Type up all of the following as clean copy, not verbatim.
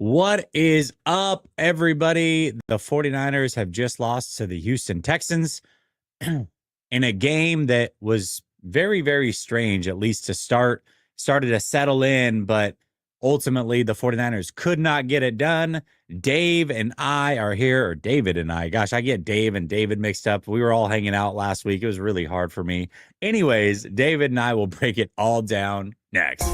What is up, everybody? The 49ers have just lost to the Houston Texans in a game that was very, very strange, at least to started to settle in, but ultimately the 49ers could not get it done. Dave and I are here, or David and I. Gosh, I get Dave and David mixed up. We were all hanging out last week. It was really hard for me. Anyways, David and I will break it all down next.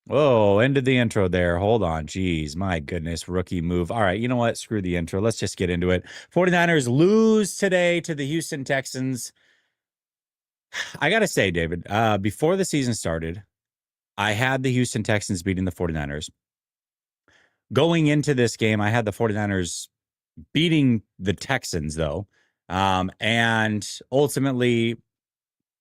Whoa, ended the intro there. Hold on. Jeez, my goodness. Rookie move. All right, you know what? Screw the intro. Let's just get into it. 49ers lose today to the Houston Texans. I got to say, David, before the season started, I had the Houston Texans beating the 49ers. Going into this game, I had the 49ers beating the Texans, though. And ultimately,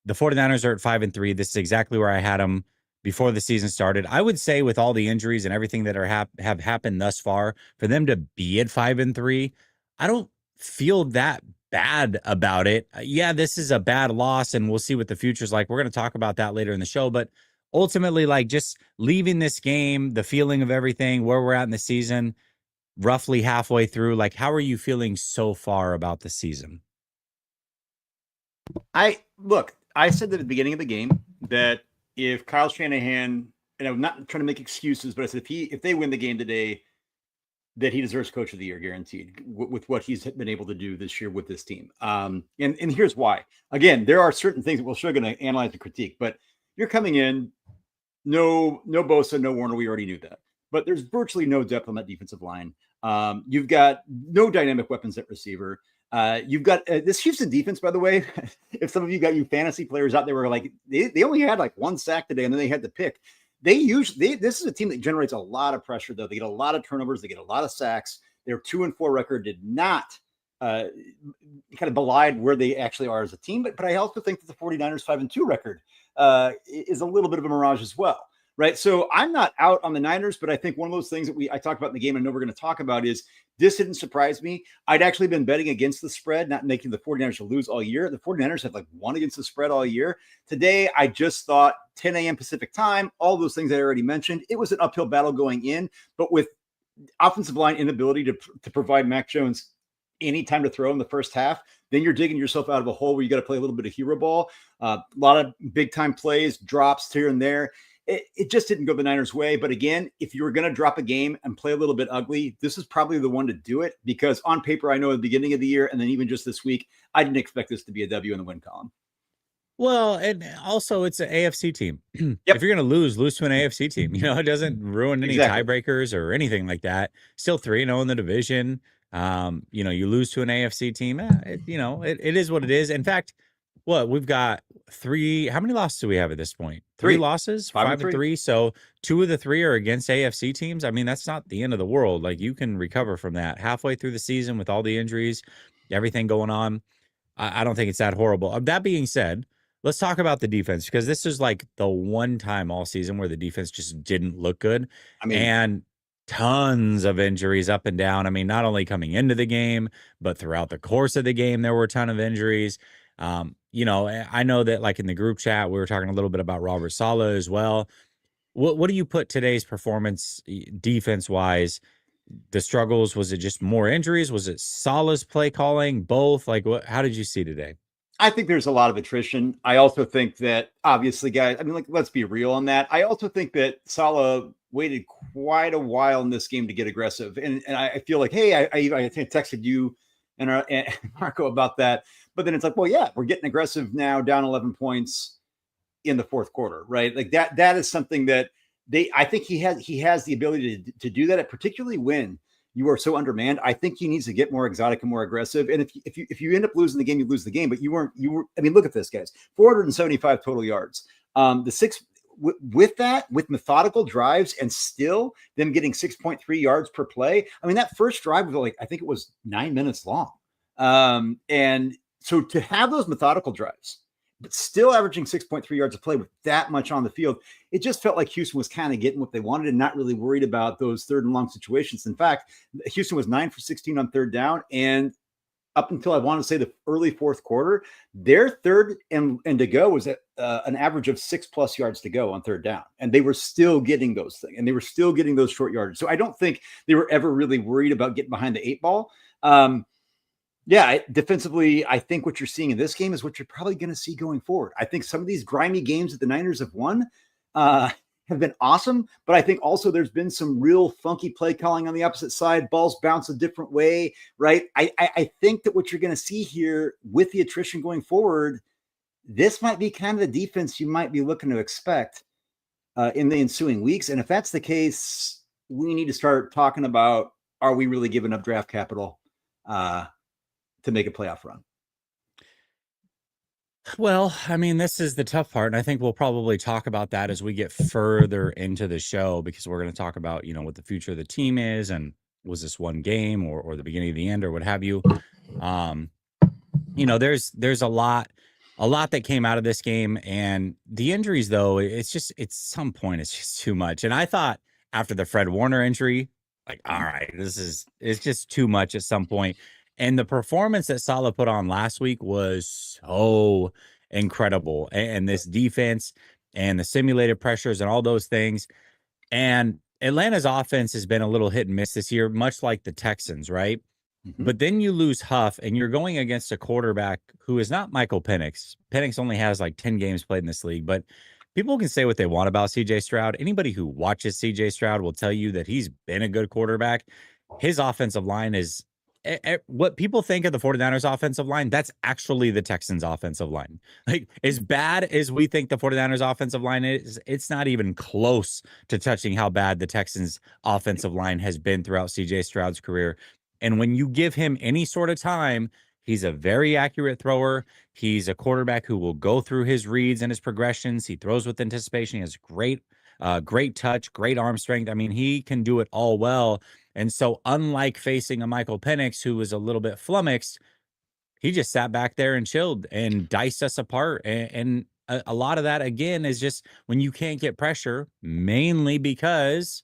the 49ers are at 5-3. This is exactly where I had them before the season started. I would say with all the injuries and everything that have happened thus far, for them to be at 5-3, I don't feel that bad about it. Yeah, this is a bad loss, and we'll see what the future's like. We're going to talk about that later in the show, but ultimately, like, just leaving this game, the feeling of everything, where we're at in the season, roughly halfway through, like, how are you feeling so far about the season? I said at the beginning of the game that if Kyle Shanahan, and I'm not trying to make excuses, but I said if they win the game today, that he deserves Coach of the Year, guaranteed, with what he's been able to do this year with this team. And here's why. Again, there are certain things that we're still going to analyze and critique, but you're coming in, no Bosa, no Warner. We already knew that, but there's virtually no depth on that defensive line. You've got no dynamic weapons at receiver. You've got this Houston defense, by the way. If some of you got fantasy players out there were like, they only had like one sack today and then they had to pick. This is a team that generates a lot of pressure, though. They get a lot of turnovers. They get a lot of sacks. Their 2-4 record did not kind of belied where they actually are as a team. But I also think that the 49ers 5-2 record is a little bit of a mirage as well. Right. So I'm not out on the Niners, but I think one of those things that I talked about in the game, I know we're going to talk about, is this didn't surprise me. I'd actually been betting against the spread, not making the 49ers to lose all year. The 49ers have won against the spread all year. Today, I just thought 10 a.m. Pacific time, all those things I already mentioned. It was an uphill battle going in, but with offensive line inability to provide Mac Jones any time to throw in the first half, then you're digging yourself out of a hole where you got to play a little bit of hero ball. A lot of big time plays, drops here and there. It just didn't go the Niners' way. But again, if you were going to drop a game and play a little bit ugly, this is probably the one to do it, because on paper, I know at the beginning of the year and then even just this week, I didn't expect this to be a W in the win column. Well, and also it's an AFC team. Yep. If you're going to lose to an AFC team. It doesn't ruin any tiebreakers or anything like that. Still 3-0 in the division. You lose to an AFC team. It is what it is. In fact, we've got how many losses do we have at this point? Three losses, 5-3. So 2 of the 3 are against AFC teams. I mean, that's not the end of the world. Like, you can recover from that halfway through the season with all the injuries, everything going on. I don't think it's that horrible. That being said, let's talk about the defense, because this is like the one time all season where the defense just didn't look good. And tons of injuries up and down. I mean, not only coming into the game, but throughout the course of the game, there were a ton of injuries. I know that, like, in the group chat, we were talking a little bit about Robert Saleh as well. What do you put today's performance defense-wise? The struggles, was it just more injuries? Was it Saleh's play calling? Both? Like, how did you see today? I think there's a lot of attrition. I also think that, obviously, guys, let's be real on that. I also think that Saleh waited quite a while in this game to get aggressive. And I feel like, hey, I texted you and Marco about that. But then it's like, well, yeah, we're getting aggressive now, down 11 points in the fourth quarter, right? Like that is something that I think he has the ability to do that, particularly when you are so undermanned. I think he needs to get more exotic and more aggressive. And if you end up losing the game, you lose the game. But you were. I mean, look at this, guys. 475 total yards. With methodical drives and still them getting 6.3 yards per play. I mean, that first drive was I think it was 9 minutes long. And so to have those methodical drives, but still averaging 6.3 yards a play with that much on the field, it just felt like Houston was kind of getting what they wanted and not really worried about those third and long situations. In fact, Houston was 9 for 16 on third down, and up until I want to say the early fourth quarter, their third and to go was at an average of 6+ yards to go on third down. And they were still getting those things, and they were still getting those short yards. So I don't think they were ever really worried about getting behind the 8-ball. Defensively, I think what you're seeing in this game is what you're probably going to see going forward. I think some of these grimy games that the Niners have won have been awesome, but I think also there's been some real funky play calling on the opposite side. Balls bounce a different way, right? I think that what you're going to see here with the attrition going forward, this might be kind of the defense you might be looking to expect in the ensuing weeks. And if that's the case, we need to start talking about, are we really giving up draft capital to make a playoff run? Well, I mean, this is the tough part. And I think we'll probably talk about that as we get further into the show, because we're going to talk about, what the future of the team is, and was this one game or the beginning of the end or what have you. There's a lot that came out of this game, and the injuries, though, it's some point, it's just too much. And I thought after the Fred Warner injury, like, all right, it's just too much at some point. And the performance that Saleh put on last week was so incredible. And this defense and the simulated pressures and all those things. And Atlanta's offense has been a little hit and miss this year, much like the Texans, right? Mm-hmm. But then you lose Huff, and you're going against a quarterback who is not Michael Penix. Penix only has like 10 games played in this league, but people can say what they want about CJ Stroud. Anybody who watches CJ Stroud will tell you that he's been a good quarterback. His offensive line is what people think of the 49ers offensive line. That's actually the Texans offensive line. Like, as bad as we think the 49ers offensive line is, it's not even close to touching how bad the Texans offensive line has been throughout CJ Stroud's career. And when you give him any sort of time, he's a very accurate thrower. He's a quarterback who will go through his reads and his progressions. He throws with anticipation. He has great touch, great arm strength. I mean, he can do it all well. And so, unlike facing a Michael Penix, who was a little bit flummoxed, he just sat back there and chilled and diced us apart. And a lot of that, again, is just when you can't get pressure, mainly because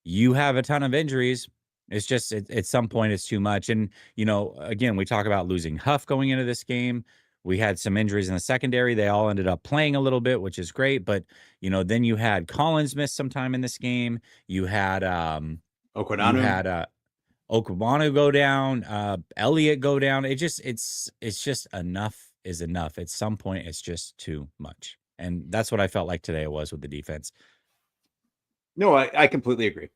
you have a ton of injuries. It's just at some point it's too much. And, again, we talk about losing Huff going into this game. We had some injuries in the secondary. They all ended up playing a little bit, which is great. But, then you had Collins miss some time in this game. You had Okwuegbunam go down, Elliott go down. It's just enough is enough. At some point, it's just too much. And that's what I felt like today it was with the defense. No, I completely agree.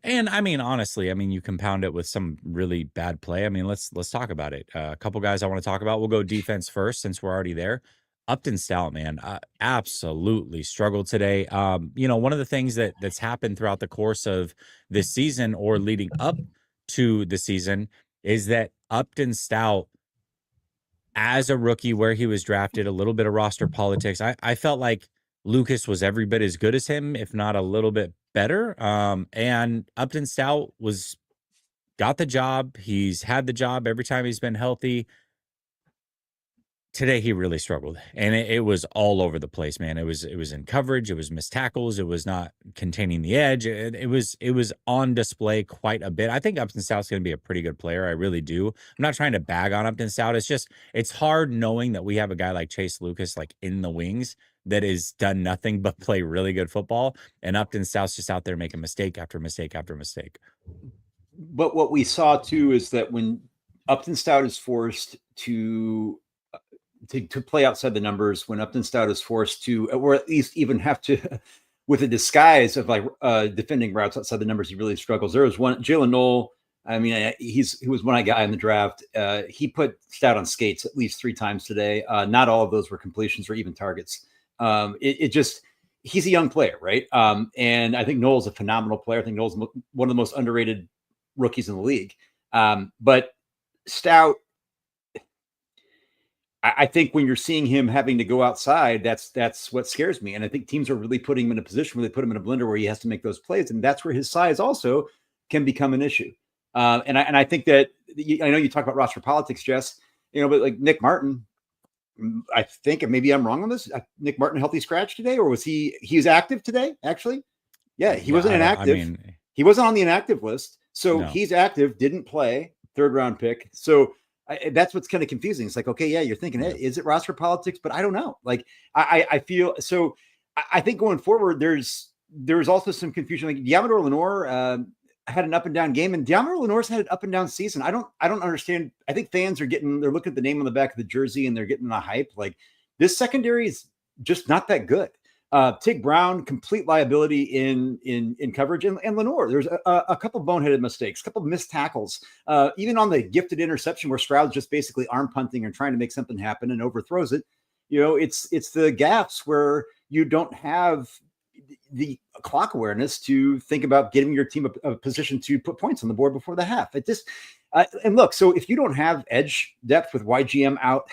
And I mean, honestly, you compound it with some really bad play. Let's talk about it. A couple guys I want to talk about. We'll go defense first since we're already there. Upton Stout, man, absolutely struggled today. One of the things that's happened throughout the course of this season or leading up to the season is that Upton Stout, as a rookie where he was drafted, a little bit of roster politics. I felt like Lucas was every bit as good as him, if not a little bit better. And Upton Stout got the job. He's had the job every time he's been healthy. Today he really struggled, and it was all over the place, man. It was in coverage, it was missed tackles, it was not containing the edge. It was on display quite a bit. I think Upton Stout's going to be a pretty good player. I really do. I'm not trying to bag on Upton Stout. It's hard knowing that we have a guy like Chase Lucas like in the wings that has done nothing but play really good football, and Upton Stout's just out there making mistake after mistake after mistake. But what we saw too is that when Upton Stout is forced to play outside the numbers, when Upton Stout is forced to, or at least even have to, with a disguise of like defending routes outside the numbers, he really struggles. There was one, Jalen Knoll. He was one guy in the draft. He put Stout on skates at least 3 times today. Not all of those were completions or even targets. He's a young player, right? And I think Knoll's a phenomenal player. I think Knoll's one of the most underrated rookies in the league. But Stout, I think when you're seeing him having to go outside, that's what scares me. And I think teams are really putting him in a position where they put him in a blender where he has to make those plays. And that's where his size also can become an issue. And I think that, I know you talk about roster politics, Jess, but like Nick Martin, I think, and maybe I'm wrong on this, Nick Martin healthy scratch today, or was he was active today, actually? Yeah, he wasn't inactive. He wasn't on the inactive list. So no. He's active, didn't play. third round pick. So that's what's kind of confusing. It's like, okay, yeah, you're thinking, hey, is it roster politics? But I don't know. Like, I feel so. I think going forward, there's also some confusion. Like Diamador Lenore had an up and down game, and Diamador Lenore's had an up and down season. I don't understand. I think fans they're looking at the name on the back of the jersey and they're getting the hype. Like this secondary is just not that good. Tig Brown, complete liability in coverage, and Lenore. There's a couple boneheaded mistakes, a couple missed tackles, even on the gifted interception where Stroud's just basically arm punting and trying to make something happen and overthrows it. It's the gaps where you don't have the clock awareness to think about getting your team a position to put points on the board before the half. It just and look, so if you don't have edge depth with YGM out,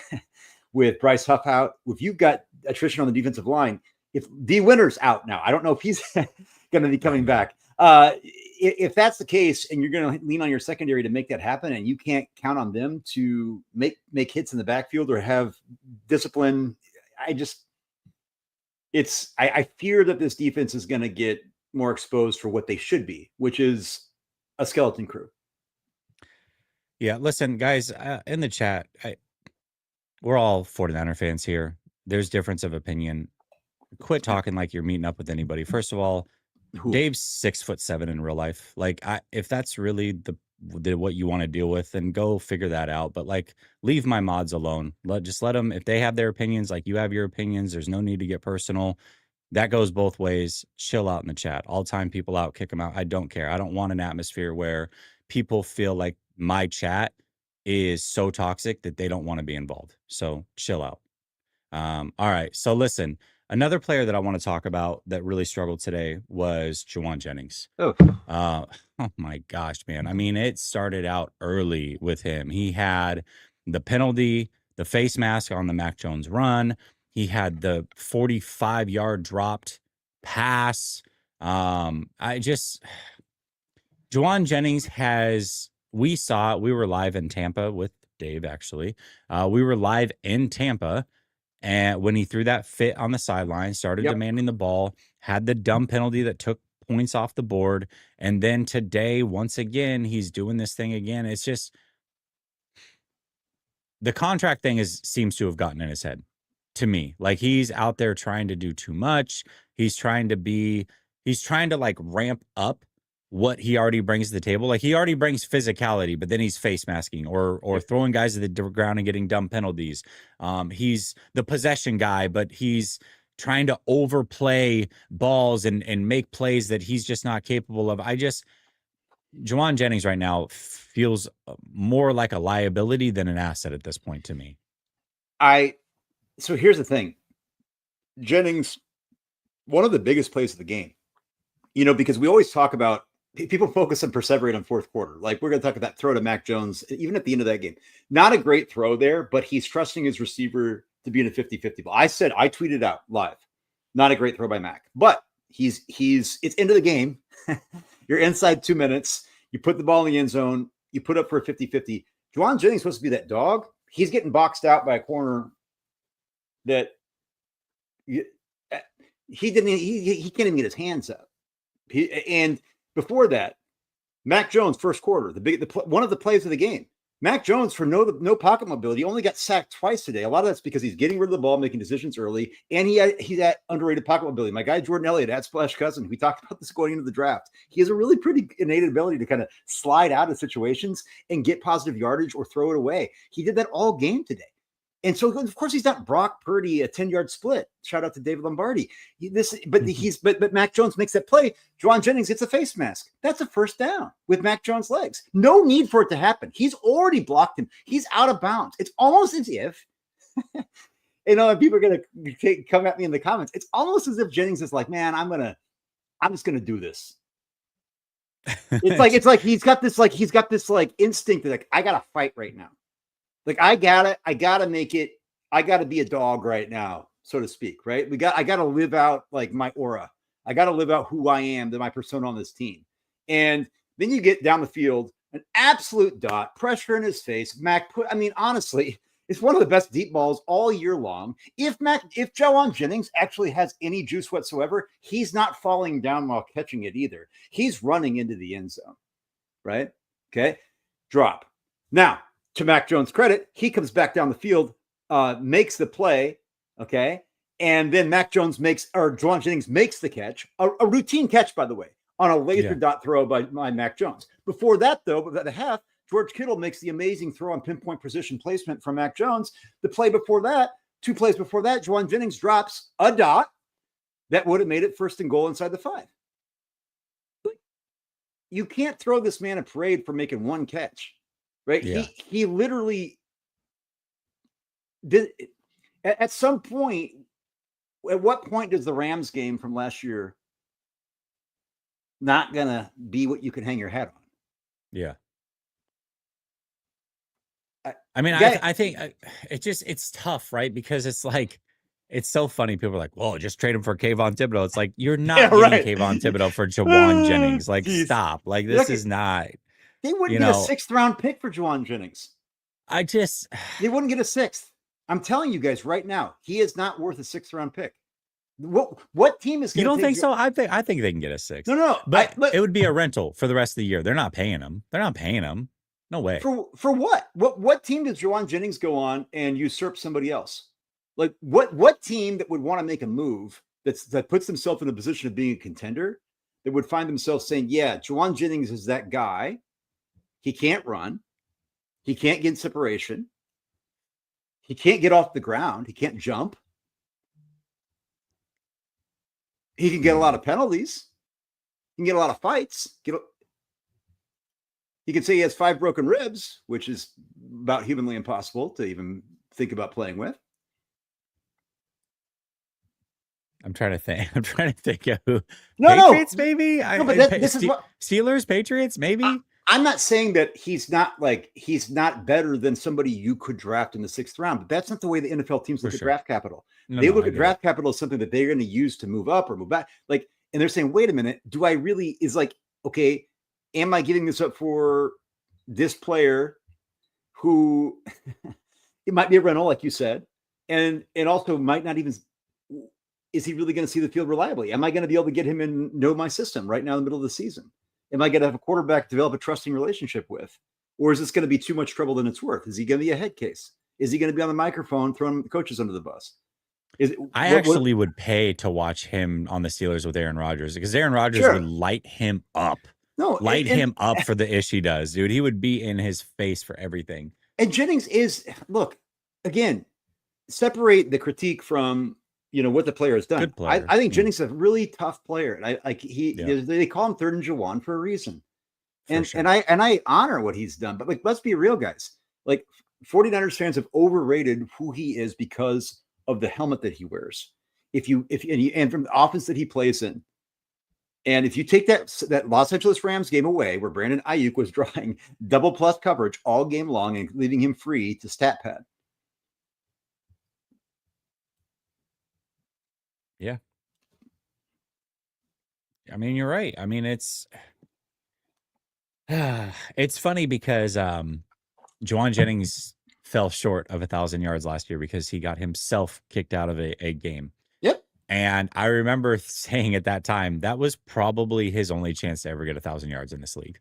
with Bryce Huff out, if you've got attrition on the defensive line. If D Winter's out now, I don't know if he's going to be coming back. If that's the case, and you're going to lean on your secondary to make that happen, and you can't count on them to make hits in the backfield or have discipline, I fear that this defense is going to get more exposed for what they should be, which is a skeleton crew. Yeah, listen, guys, in the chat, we're all 49er fans here. There's difference of opinion. Quit talking like you're meeting up with anybody. First of all, Dave's 6'7" in real life. Like, if that's really what you want to deal with, then go figure that out. But like, leave my mods alone. Just let them. If they have their opinions, like you have your opinions, there's no need to get personal. That goes both ways. Chill out in the chat. All time people out, kick them out. I don't care. I don't want an atmosphere where people feel like my chat is so toxic that they don't want to be involved. So chill out. All right. So listen. Another player that I want to talk about that really struggled today was Juwan Jennings. Oh my gosh, man. I mean, it started out early with him. He had the penalty, the face mask on the Mac Jones run. He had the 45-yard dropped pass. Juwan Jennings we saw it. We were live in Tampa with Dave, actually. We were live in Tampa. And when he threw that fit on the sideline, started demanding the ball, had the dumb penalty that took points off the board. And then today, once again, he's doing this thing again. It's just the contract thing seems to have gotten in his head to me. Like he's out there trying to do too much. He's trying to like ramp up what he already brings to the table. Like he already brings physicality, but then he's face masking or throwing guys to the ground and getting dumb penalties. He's the possession guy, but he's trying to overplay balls and make plays that he's just not capable of. Juwan Jennings right now feels more like a liability than an asset at this point to me. So here's the thing. Jennings, one of the biggest plays of the game, because we always talk about people focus on perseverate on fourth quarter. Like we're going to talk about that throw to Mac Jones, even at the end of that game. Not a great throw there, but he's trusting his receiver to be in a 50-50 ball. I tweeted out live, not a great throw by Mac, but it's into the game. You're inside 2 minutes. You put the ball in the end zone. You put up for a 50-50. Juwan Jennings is supposed to be that dog. He's getting boxed out by a corner that he can't even get his hands up. And before that, Mac Jones, first quarter, one of the plays of the game. Mac Jones, for no pocket mobility, only got sacked twice today. A lot of that's because he's getting rid of the ball, making decisions early, and he's at underrated pocket mobility. My guy Jordan Elliott had Splash Cousin. We talked about this going into the draft. He has a really pretty innate ability to kind of slide out of situations and get positive yardage or throw it away. He did that all game today. And so, of course, he's not Brock Purdy, a 10-yard split. Shout out to David Lombardi. But Mac Jones makes that play. Juwan Jennings gets a face mask. That's a first down with Mac Jones' legs. No need for it to happen. He's already blocked him. He's out of bounds. It's almost as if, people are going to come at me in the comments. It's almost as if Jennings is like, man, I'm just going to do this. It's like he's got this instinct that like, I got to fight right now. Like I gotta make it. I gotta be a dog right now, so to speak. Right? I gotta live out like my aura. I gotta live out who I am, my persona on this team. And then you get down the field, an absolute dot, pressure in his face. Honestly, it's one of the best deep balls all year long. If Juwan Jennings actually has any juice whatsoever, he's not falling down while catching it either. He's running into the end zone. Right? Okay. Drop. Now, to Mac Jones' credit, he comes back down the field, makes the play, okay, and then Jauan Jennings makes the catch, a routine catch, by the way, on a laser dot throw by Mac Jones. Before that, though, at the half, George Kittle makes the amazing throw on pinpoint precision placement from Mac Jones. The play before that, 2 plays before that, Jauan Jennings drops a dot that would have made it 1st and goal inside the 5. You can't throw this man a parade for making 1 catch, right? Yeah. He literally did. At some point, at what point does the Rams game from last year not gonna be what you can hang your hat on? Yeah. I mean, I think it's tough, right? Because it's like, it's so funny. People are like, "Well, just trade him for Kayvon Thibodeau." It's like, you're not getting Kayvon Thibodeau for Jauan Jennings. Like, stop. Like, this is not. They wouldn't get a 6th round pick for Jauan Jennings. They wouldn't get a 6th. I'm telling you guys right now, he is not worth a 6th round pick. What team is going to? You don't think so? I think they can get a 6th. No. But it would be a rental for the rest of the year. They're not paying him. No way. For what? What team does Jauan Jennings go on and usurp somebody else? Like what team that would want to make a move that puts themselves in a position of being a contender, that would find themselves saying, yeah, Jauan Jennings is that guy. He can't run. He can't get separation. He can't get off the ground. He can't jump. He can get a lot of penalties. He can get a lot of fights. He can say he has 5 broken ribs, which is about humanly impossible to even think about playing with. I'm trying to think of who. Patriots, maybe. This is what Steelers, Patriots, maybe. I'm not saying that he's not better than somebody you could draft in the 6th round, but that's not the way the NFL teams look at draft capital. They look at draft capital as something that they're going to use to move up or move back. Like, and they're saying, wait a minute, do I really okay, am I giving this up for this player who it might be a rental, like you said, and also might not even, is he really going to see the field reliably? Am I going to be able to get him and know my system right now in the middle of the season? Am I going to have a quarterback develop a trusting relationship with? Or is this going to be too much trouble than it's worth? Is he going to be a head case? Is he going to be on the microphone throwing the coaches under the bus? I actually would pay to watch him on the Steelers with Aaron Rodgers, because Aaron Rodgers would light him up. Light him up for the ish he does, dude. He would be in his face for everything. And Jennings is, look, again, separate the critique from what the player has done. I think Jennings is a really tough player. And they call him 3rd and Jauan for a reason. And I honor what he's done. But let's be real, guys. 49ers fans have overrated who he is because of the helmet that he wears. And from the offense that he plays in. And if you take that Los Angeles Rams game away, where Brandon Ayuk was drawing double plus coverage all game long and leaving him free to stat pad. Yeah. I mean, you're right. I mean, it's funny because Jauan Jennings fell short of 1,000 yards last year because he got himself kicked out of a game. Yep. And I remember saying at that time, that was probably his only chance to ever get 1,000 yards in this league.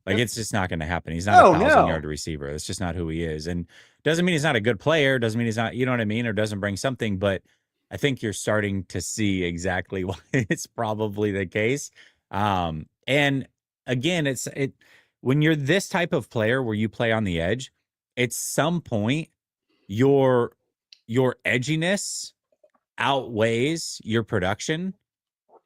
It's just not going to happen. He's not a 1,000-yard receiver. That's just not who he is. And doesn't mean he's not a good player. Doesn't mean he's not, you know what I mean? Or doesn't bring something. But I think you're starting to see exactly why it's probably the case. And again, when you're this type of player where you play on the edge, at some point, your edginess outweighs your production,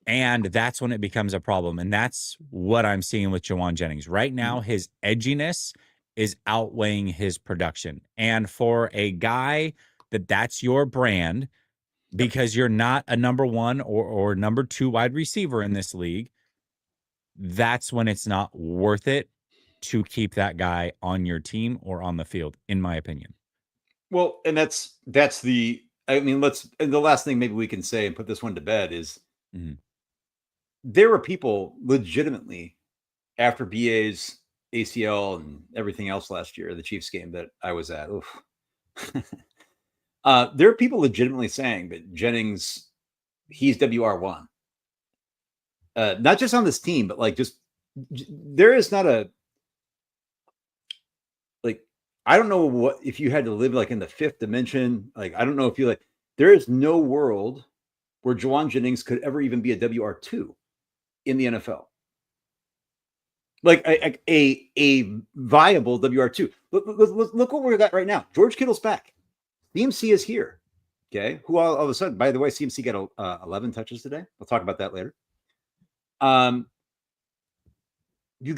and that's when it becomes a problem. And that's what I'm seeing with Jauan Jennings right now. His edginess is outweighing his production, and for a guy that's your brand, because you're not a number 1 or number 2 wide receiver in this league, that's when it's not worth it to keep that guy on your team or on the field, in my opinion. Well, and that's the last thing maybe we can say and put this one to bed is there were people legitimately after BA's ACL and everything else last year, the Chiefs game that I was at. There are people legitimately saying that Jennings, he's WR1. Not just on this team, but there is not I don't know what if you had to live like in the fifth dimension. Like I don't know if you like. There is no world where Jawan Jennings could ever even be a WR2 in the NFL. Like a viable WR2. Look what we got right now. George Kittle's back. CMC is here. Okay. Who all of a sudden, by the way, CMC got 11 touches today. We'll talk about that later. Um, you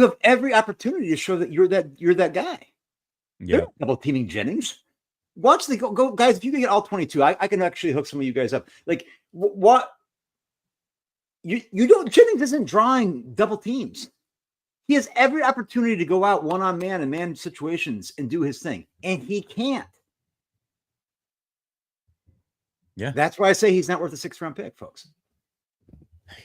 have every opportunity to show that you're that guy. Yeah. They're double teaming Jennings. Watch the go guys. If you can get all 22, I can actually hook some of you guys up. Like what you don't Jennings isn't drawing double teams. He has every opportunity to go out one on man and man situations and do his thing, and he can't. Yeah. That's why I say he's not worth a 6th round pick, folks.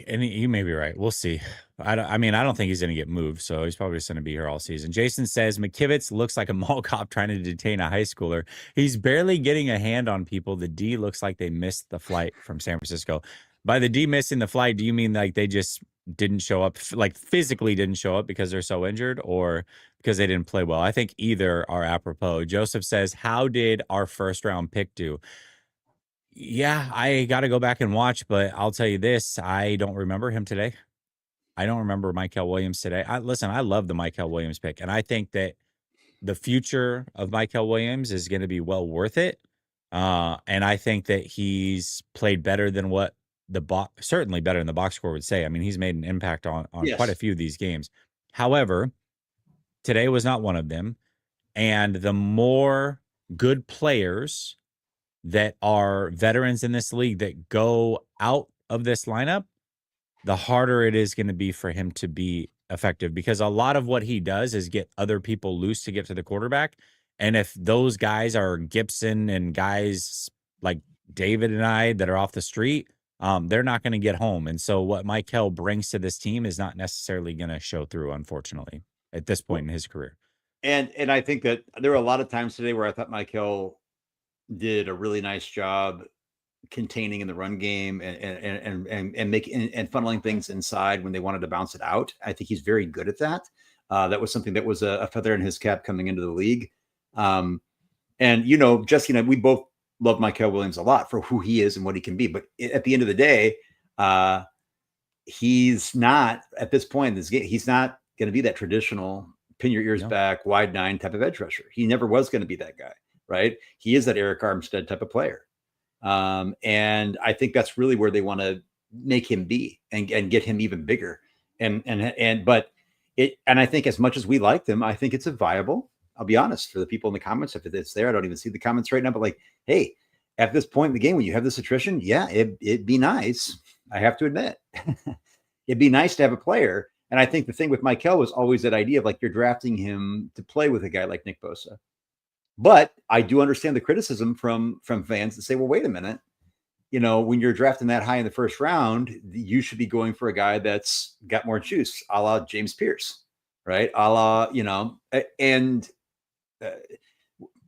And you may be right. We'll see. I mean, I don't think he's going to get moved, so he's probably just going to be here all season. Jason says McKivitz looks like a mall cop trying to detain a high schooler. He's barely getting a hand on people. The D looks like they missed the flight from San Francisco. By the D missing the flight, do you mean like they just didn't show up, like physically didn't show up because they're so injured, or because they didn't play well? I think either are apropos. Joseph says, how did our first round pick do? Yeah, I got to go back and watch, but I'll tell you this, I don't remember him today. I don't remember Mykel Williams today. Listen, I love the Mykel Williams pick, and I think that the future of Mykel Williams is going to be well worth it. And I think that he's played better than what certainly better than the box score would say. I mean, he's made an impact on quite a few of these games. However, today was not one of them. And the more good players that are veterans in this league that go out of this lineup, the harder it is going to be for him to be effective, because a lot of what he does is get other people loose to get to the quarterback. And if those guys are Gibson and guys like David and I that are off the street, they're not going to get home. And so what Mykel brings to this team is not necessarily going to show through, unfortunately, at this point in his career. And I think that there were a lot of times today where I thought Mykel did a really nice job containing in the run game and making and funneling things inside when they wanted to bounce it out. I think he's very good at that. That was something that was a feather in his cap coming into the league. And Jesse and I, we both love Mykel Williams a lot for who he is and what he can be. But at the end of the day, he's not at this point in this game. He's not going to be that traditional pin your ears back, wide 9 type of edge rusher. He never was going to be that guy. Right. He is that Eric Armstead type of player. And I think that's really where they want to make him be and get him even bigger. And I think as much as we like them, I think it's a viable, I'll be honest, for the people in the comments, if it's there, I don't even see the comments right now, but like, hey, at this point in the game, when you have this attrition, yeah, it'd be nice. I have to admit, it'd be nice to have a player. And I think the thing with Mykel was always that idea of like, you're drafting him to play with a guy like Nick Bosa. But I do understand the criticism from fans that say, well, wait a minute, when you're drafting that high in the first round, you should be going for a guy that's got more juice, a la James Pierce, right? A la,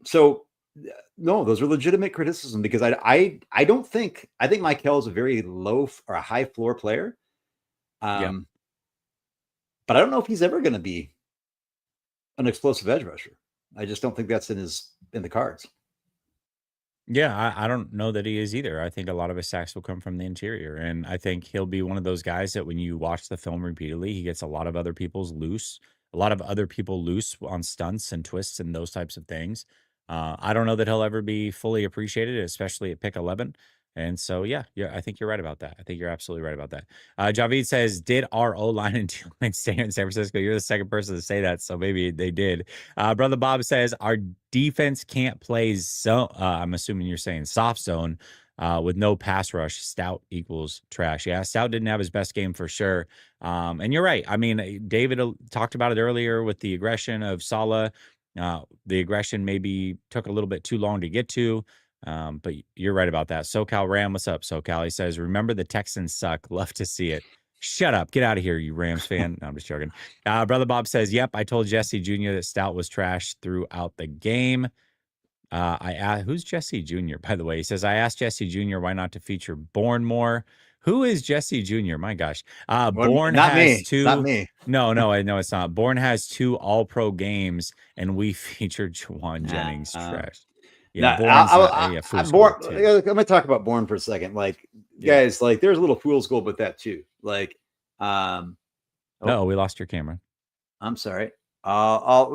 so no, those are legitimate criticism, because I think Mykel is a very low or a high floor player. But I don't know if he's ever going to be an explosive edge rusher. I just don't think that's in the cards. Yeah, I don't know that he is either. I think a lot of his sacks will come from the interior. And I think he'll be one of those guys that when you watch the film repeatedly, he gets a lot of other people loose on stunts and twists and those types of things. I don't know that he'll ever be fully appreciated, especially at pick 11. And so, yeah, I think you're right about that. I think you're absolutely right about that. Javid says, did our O-line and D-line stay in San Francisco? You're the second person to say that, so maybe they did. Brother Bob says, our defense can't play zone. I'm assuming you're saying soft zone with no pass rush. Stout equals trash. Yeah, Stout didn't have his best game for sure. And you're right. I mean, David talked about it earlier with the aggression of Saleh. The aggression maybe took a little bit too long to get to. But you're right about that. SoCal Ram, what's up, SoCal? He says, remember the Texans suck. Love to see it. Shut up. Get out of here, you Rams fan. No, I'm just joking. Brother Bob says, yep, I told Jesse Jr. that Stout was trash throughout the game. I asked, who's Jesse Jr., by the way? He says, I asked Jesse Jr. why not to feature Bourne more, Who is Jesse Jr.? My gosh. Well, Bourne not has me. two. Not me. No, it's not. Bourne has 2 All-Pro games, and we featured Juwan Jennings. Trash. Yeah, No, Bourne's fool's gold too. I'm gonna talk about Bourne for a second. Like, guys, like there's a little fool's gold with that too. Like, No, we lost your camera. I'm sorry. I'll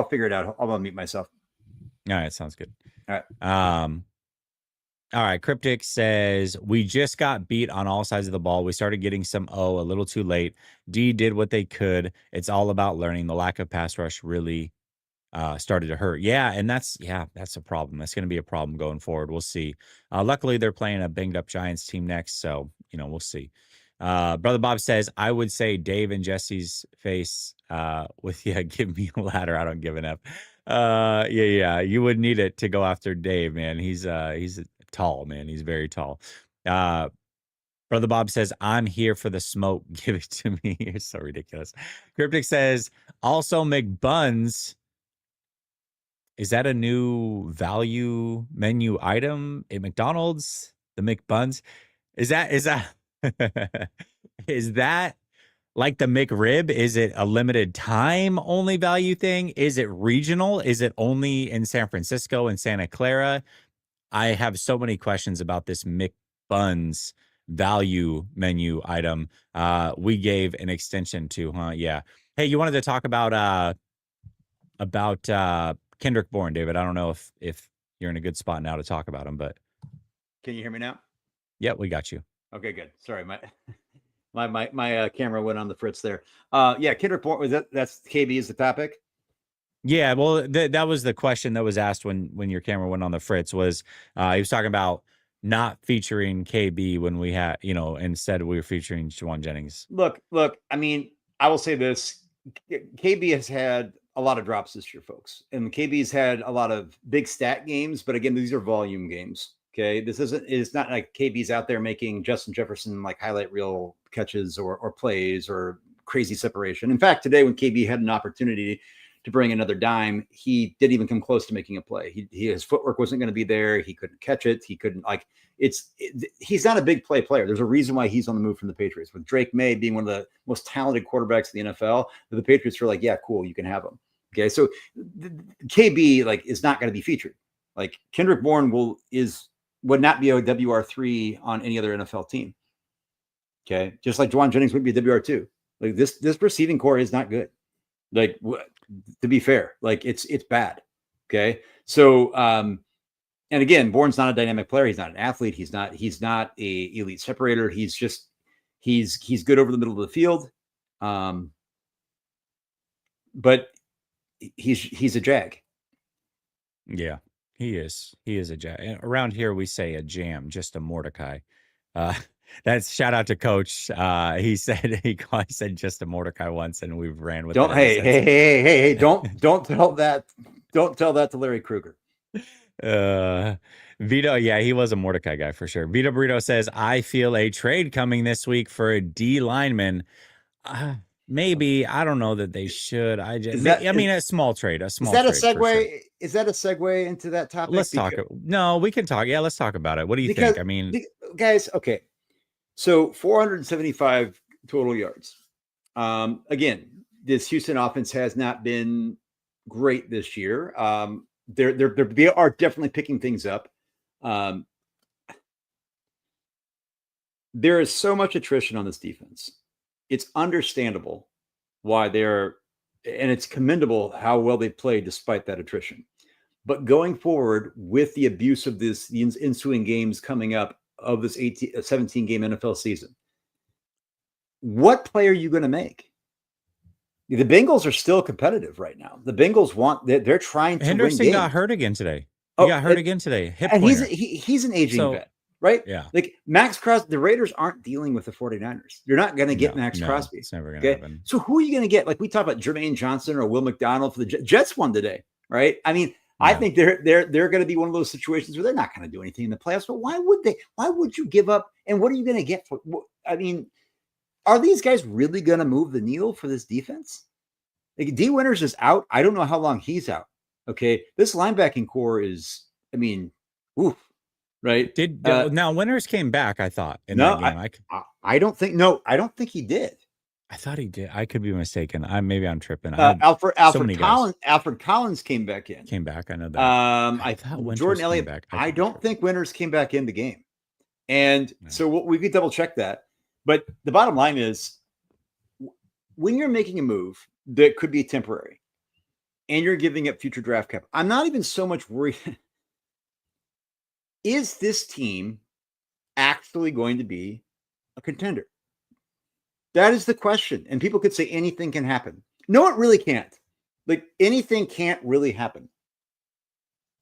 figure it out. I'll unmute myself. All right, sounds good. All right. All right. Cryptic says, we just got beat on all sides of the ball. We started getting some a little too late. D did what they could. It's all about learning. The lack of pass rush really started to hurt. Yeah, and that's a problem. That's going to be a problem going forward. We'll see. Luckily, they're playing a banged up Giants team next, so we'll see. Brother Bob says, I would say Dave and Jesse's face with give me a ladder. I don't give an F. Yeah, you would need it to go after Dave, man. He's tall, man. He's very tall. Brother Bob says, I'm here for the smoke. Give it to me. You're so ridiculous. Cryptic says, also McBuns. Is that a new value menu item at McDonald's? The McBuns? Is that is that like the McRib? Is it a limited time only value thing? Is it regional? Is it only in San Francisco and Santa Clara? I have so many questions about this McBuns value menu item. We gave an extension to, huh? Yeah. Hey, you wanted to talk about Kendrick Bourne, David. I don't know if you're in a good spot now to talk about him, but can you hear me now? Yeah, we got you. Okay, good. Sorry, my camera went on the fritz there. Yeah, Kendrick Bourne, that's KB is the topic. Yeah, well, that was the question that was asked when your camera went on the fritz. Was he was talking about not featuring KB when we had, instead we were featuring Juwan Jennings. Look. I mean, I will say this: KB has had a lot of drops this year, folks, and KB's had a lot of big stat games. But again, these are volume games. Okay, it's not like KB's out there making Justin Jefferson like highlight reel catches or plays or crazy separation. In fact, today when KB had an opportunity to bring another dime, he didn't even come close to making a play. His footwork wasn't going to be there. He couldn't catch it. He couldn't he's not a big play player. There's a reason why he's on the move from the Patriots. With Drake May being one of the most talented quarterbacks in the NFL, the Patriots are like, yeah, cool, you can have him. Okay, so KB is not going to be featured. Like Kendrick Bourne would not be a WR3 on any other NFL team. Okay, just like Juwan Jennings would be a WR2. Like this receiving core is not good. Like, to be fair, it's bad. Okay, so and again, Bourne's not a dynamic player. He's not an athlete. He's not a elite separator. He's good over the middle of the field. But he's a jag. Yeah, he is. He is a jag. Around here, we say a jam, just a Mordecai. That's shout out to Coach. He said just a Mordecai once, and we've ran with. Hey! Don't tell that. Don't tell that to Larry Krueger. Vito, yeah, he was a Mordecai guy for sure. Vito Burrito says, I feel a trade coming this week for a D lineman. Maybe, I don't know that they should. A small trade. A small. Is that a segue? Sure. Is that a segue into that topic? Let's talk. No, we can talk. Yeah, let's talk about it. What do you think? I mean, guys, okay. So 475 total yards. Again, this Houston offense has not been great this year. They are definitely picking things up. There is so much attrition on this defense. It's understandable why and it's commendable how well they played despite that attrition. But going forward with the abuse of the ensuing games coming up of this 17-game NFL season, what play are you going to make? The Bengals are still competitive right now. The Bengals they're trying to Henderson win games. Got hurt again today. He got hurt again today. Hip and pointer. he's an aging vet, right? Yeah. Like Max Crosby, the Raiders aren't dealing with the 49ers. You're not going to get Max Crosby. It's never going to happen. So who are you going to get? Like we talked about Jermaine Johnson or Will McDonald for the Jets won today, right? I mean, I think they're going to be one of those situations where they're not going to do anything in the playoffs. But why would they? Why would you give up? And what are you going to get for? I mean, are these guys really going to move the needle for this defense? Like D Winters is out. I don't know how long he's out. Okay, this linebacking core is. I mean, right? Did now Winters came back, I thought, in No, that game. I don't think. No, I don't think he did. I thought he did. I could be mistaken. Maybe I'm tripping. So Alfred many guys Collins came back in. came back. I know that. I thought Winters Jordan came Elliott. back. I don't think Winters came back in the game, and No. so we could double check that. But the bottom line is, when you're making a move that could be temporary, and you're giving up future draft cap, I'm not even so much worried. Is this team actually going to be a contender? That is the question. And people could say anything can happen. No, it really can't. Like anything can't really happen.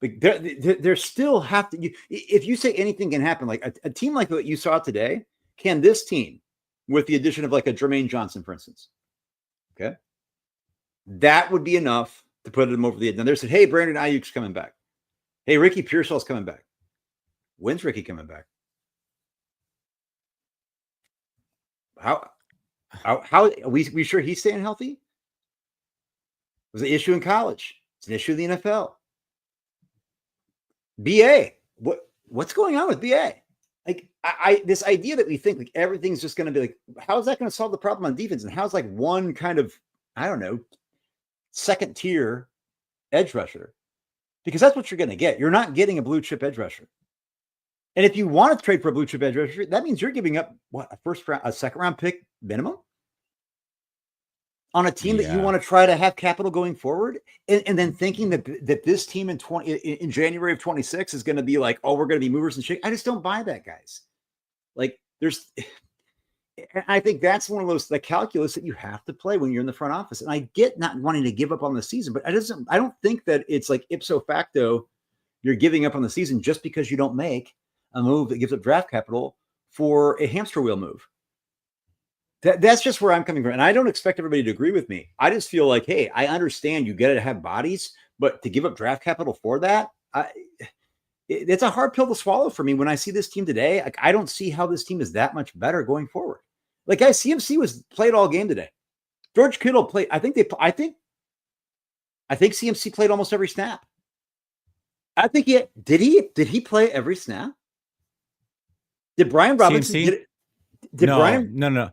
Like there still have to. If you say anything can happen, like a team like what you saw today, can this team, with the addition of like a Jermaine Johnson, for instance, okay, that would be enough to put them over the edge. Now they said, "Hey, Brandon Ayuk's coming back. Hey, Ricky Pearsall's coming back. When's Ricky coming back? How are we sure he's staying healthy? It was an issue in college. It's an issue in the NFL. BA, what's going on with BA? Like this idea that we think like everything's just going to be like, how is that going to solve the problem on defense? And how's like one kind of, I don't know, second tier edge rusher? Because that's what you're going to get. You're not getting a blue chip edge rusher. And if you want to trade for a blue chip edge rusher, that means you're giving up what, a second round pick minimum on a team that you want to try to have capital going forward, and then thinking that this team in January of 26 is going to be like, oh, we're going to be movers and shakers. I just don't buy that, guys. Like I think that's one of those the calculus that you have to play when you're in the front office. And I get not wanting to give up on the season, but I don't think that it's like ipso facto you're giving up on the season just because you don't make a move that gives up draft capital for a hamster wheel move. That's just where I'm coming from. And I don't expect everybody to agree with me. I just feel like, hey, I understand you got to have bodies, but to give up draft capital for that, it's a hard pill to swallow for me when I see this team today. Like, I don't see how this team is that much better going forward. Like, guys, CMC was played all game today. George Kittle played. I think CMC played almost every snap. I think did he play every snap? Did Brian Robinson CMC? No.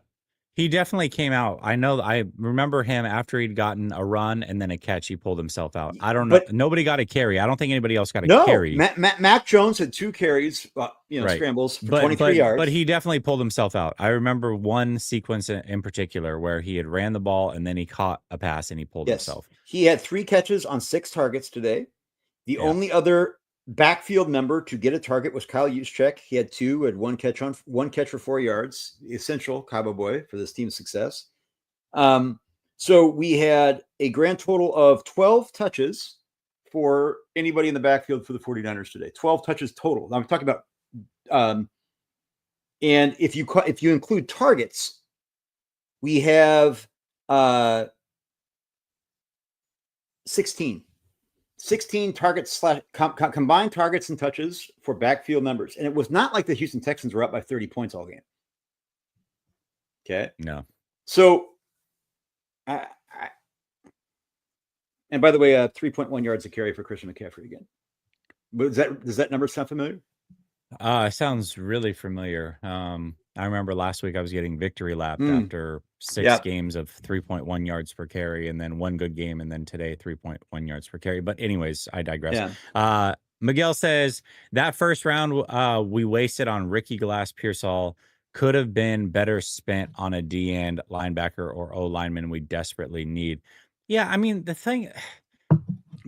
He definitely came out. I remember him after he'd gotten a run and then a catch. He pulled himself out. I don't know. Nobody got a carry. I don't think anybody else got a carry. Mac Jones had 2 carries, scrambles for 23 yards. But he definitely pulled himself out. I remember one sequence in particular where he had ran the ball and then he caught a pass and he pulled himself. He had 3 catches on 6 targets today. The only other backfield member to get a target was Kyle Juszczyk. He had 2, had 1 catch for 4 yards. Essential Cabo Boy for this team's success. So we had a grand total of 12 touches for anybody in the backfield for the 49ers today. 12 touches total. Now I'm talking about, and if you include targets, we have 16 targets combined targets and touches for backfield members. And it was not like the Houston Texans were up by 30 points all game. Okay. No. So, and by the way, 3.1 yards a carry for Christian McCaffrey again. Does that number sound familiar? Sounds really familiar. I remember last week I was getting victory lapped after 6 games of 3.1 yards per carry, and then 1 good game, and then today 3.1 yards per carry. But anyways, I digress. Yeah. Miguel says that first round we wasted on Ricky Glass Pearsall could have been better spent on a D-end linebacker or O lineman we desperately need. Yeah, I mean, the thing,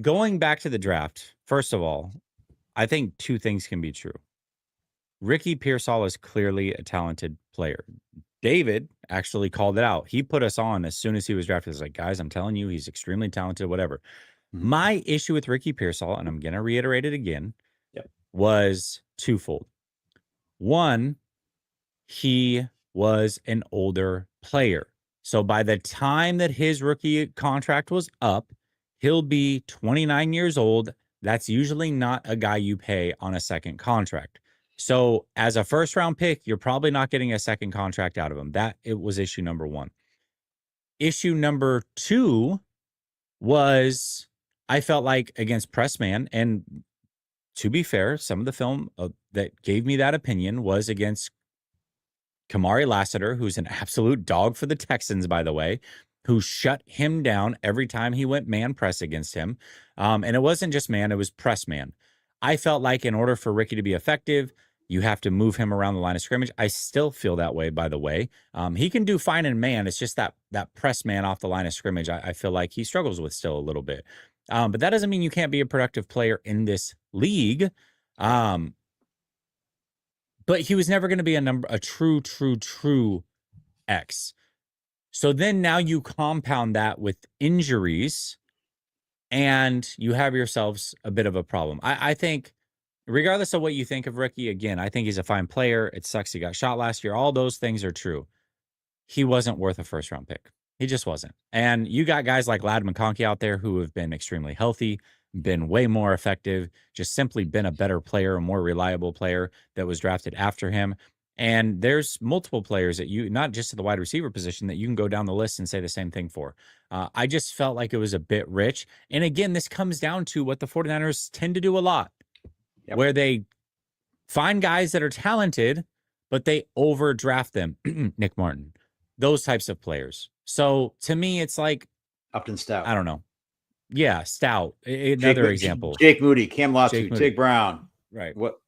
going back to the draft, first of all, I think 2 things can be true. Ricky Pearsall is clearly a talented player. David actually called it out. He put us on as soon as he was drafted. He's like, guys, I'm telling you, he's extremely talented, whatever. Mm-hmm. My issue with Ricky Pearsall, and I'm going to reiterate it again, was twofold. One, he was an older player. So by the time that his rookie contract was up, he'll be 29 years old. That's usually not a guy you pay on a second contract. So as a first round pick, you're probably not getting a second contract out of him. It was issue number 1. Issue number 2 was I felt like against press man, and to be fair, some of the film that gave me that opinion was against Kamari Lassiter, who's an absolute dog for the Texans, by the way, who shut him down every time he went man press against him. And it wasn't just man, it was press man. I felt like in order for Ricky to be effective, you have to move him around the line of scrimmage. I still feel that way, by the way. He can do fine in man. It's just that press man off the line of scrimmage, I feel like he struggles with still a little bit. But that doesn't mean you can't be a productive player in this league. But he was never going to be a true X. So then now you compound that with injuries and you have yourselves a bit of a problem. I think regardless of what you think of Ricky, again, I think he's a fine player. It sucks he got shot last year. All those things are true. He wasn't worth a first round pick. He just wasn't. And you got guys like Ladd McConkey out there who have been extremely healthy, been way more effective, just simply been a better player, a more reliable player that was drafted after him. And there's multiple players that you, not just at the wide receiver position, that you can go down the list and say the same thing for. I just felt like it was a bit rich. And again, this comes down to what the 49ers tend to do a lot, where they find guys that are talented, but they overdraft them. Nick Martin, those types of players. So to me, it's like Upton Stout. I don't know. Yeah, Stout. Another example. Jake Moody, Cam Latu, Tig Brown. Right. What?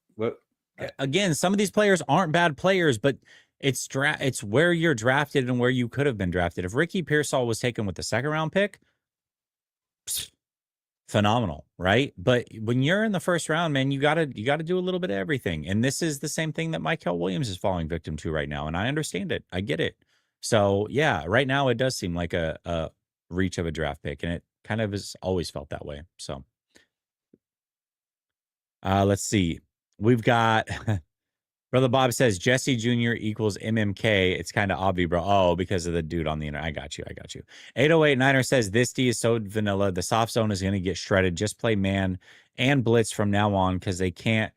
Again, some of these players aren't bad players, but it's where you're drafted and where you could have been drafted. If Ricky Pearsall was taken with the second round pick, phenomenal, right? But when you're in the first round, man, you gotta do a little bit of everything. And this is the same thing that Michael Williams is falling victim to right now. And I understand it. I get it. So yeah, right now it does seem like a reach of a draft pick, and it kind of has always felt that way. So let's see. We've got Brother Bob says Jesse Jr. equals MMK. It's kind of obvious, bro. Oh, because of the dude on the internet. I got you. 808 Niner says this D is so vanilla. The soft zone is going to get shredded. Just play man and blitz from now on because they can't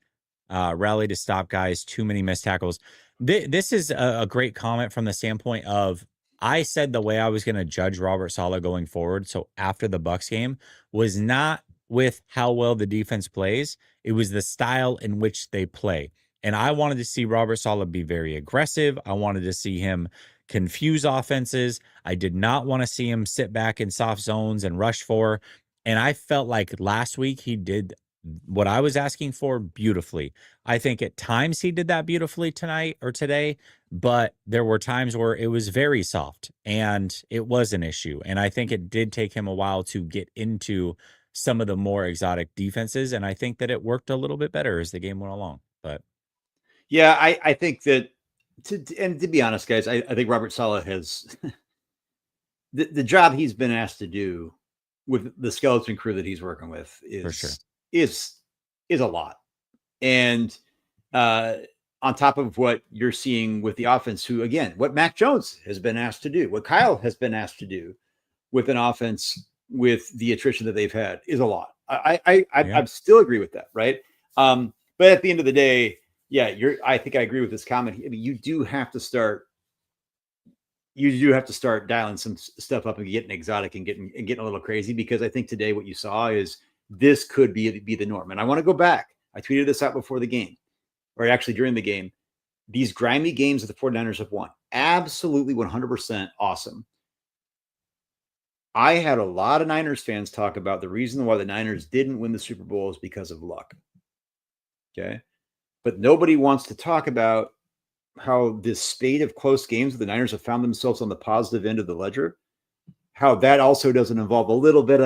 rally to stop guys. Too many missed tackles. This is a great comment from the standpoint of I said the way I was going to judge Robert Saleh going forward. So after the Bucs game was not with how well the defense plays. It was the style in which they play. And I wanted to see Robert Saleh be very aggressive. I wanted to see him confuse offenses. I did not want to see him sit back in soft zones and rush for. And I felt like last week he did what I was asking for beautifully. I think at times he did that beautifully tonight or today, but there were times where it was very soft and it was an issue. And I think it did take him a while to get into some of the more exotic defenses. And I think that it worked a little bit better as the game went along. But yeah, I think that, to be honest, guys, I think Robert Saleh has the job he's been asked to do with the skeleton crew that he's working with is a lot. And on top of what you're seeing with the offense, who, again, what Mac Jones has been asked to do, what Kyle has been asked to do with an offense with the attrition that they've had is a lot. I still agree with that. Right. But at the end of the day, yeah, I think I agree with this comment. I mean, you do have to start dialing some stuff up and getting exotic and getting a little crazy, because I think today what you saw is this could be the norm. And I want to go back. I tweeted this out before the game, or actually during the game. These grimy games that the 49ers have won, absolutely 100% awesome. I had a lot of Niners fans talk about the reason why the Niners didn't win the Super Bowl is because of luck. Okay. But nobody wants to talk about how this spate of close games the Niners have found themselves on the positive end of the ledger, how that also doesn't involve a little bit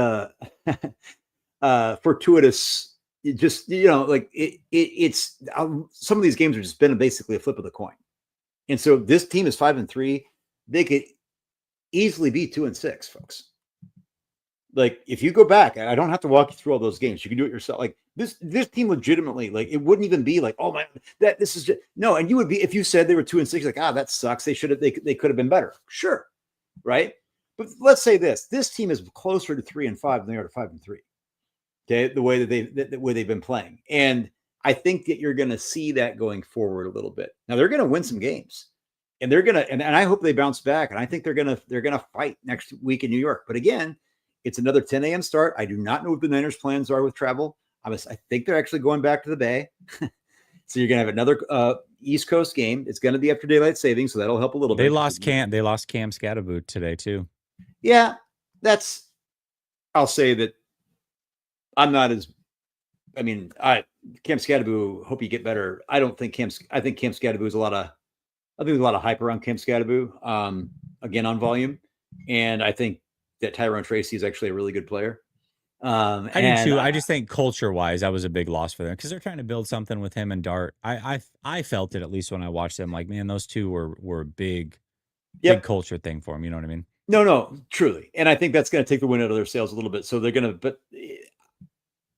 of fortuitous, just, like it's some of these games have just been basically a flip of the coin. And so this team is 5-3. They could easily be 2-6, folks. Like, if you go back, I don't have to walk you through all those games. You can do it yourself. Like this team legitimately, like, it wouldn't even be like, oh man, this is just no. And you would be, if you said they were 2-6, like, that sucks. They could have been better. Sure. Right. But let's say this team is closer to 3-5 than they are to 5-3. Okay. The way that they've been playing. And I think that you're going to see that going forward a little bit. Now they're going to win some games, and they're going to, and I hope they bounce back. And I think they're going to fight next week in New York. But again, it's another 10 a.m. start. I do not know what the Niners' plans are with travel. I think they're actually going back to the Bay. So you're going to have another East Coast game. It's going to be after daylight savings, so that'll help a little bit. They lost Cam Scatterboot today too. Yeah, I'll say that I'm not as. I mean, Cam Scatterboot. Hope you get better. I think Cam Scatterboot is I think there's a lot of hype around Cam Scatterboot. Again on volume, and I think that Tyrone Tracy is actually a really good player. I do too. I just think culture-wise, that was a big loss for them because they're trying to build something with him and Dart. I felt it at least when I watched them. Like, man, those two were a big culture thing for them. You know what I mean? No, truly, and I think that's going to take the wind out of their sails a little bit. So they're going to, but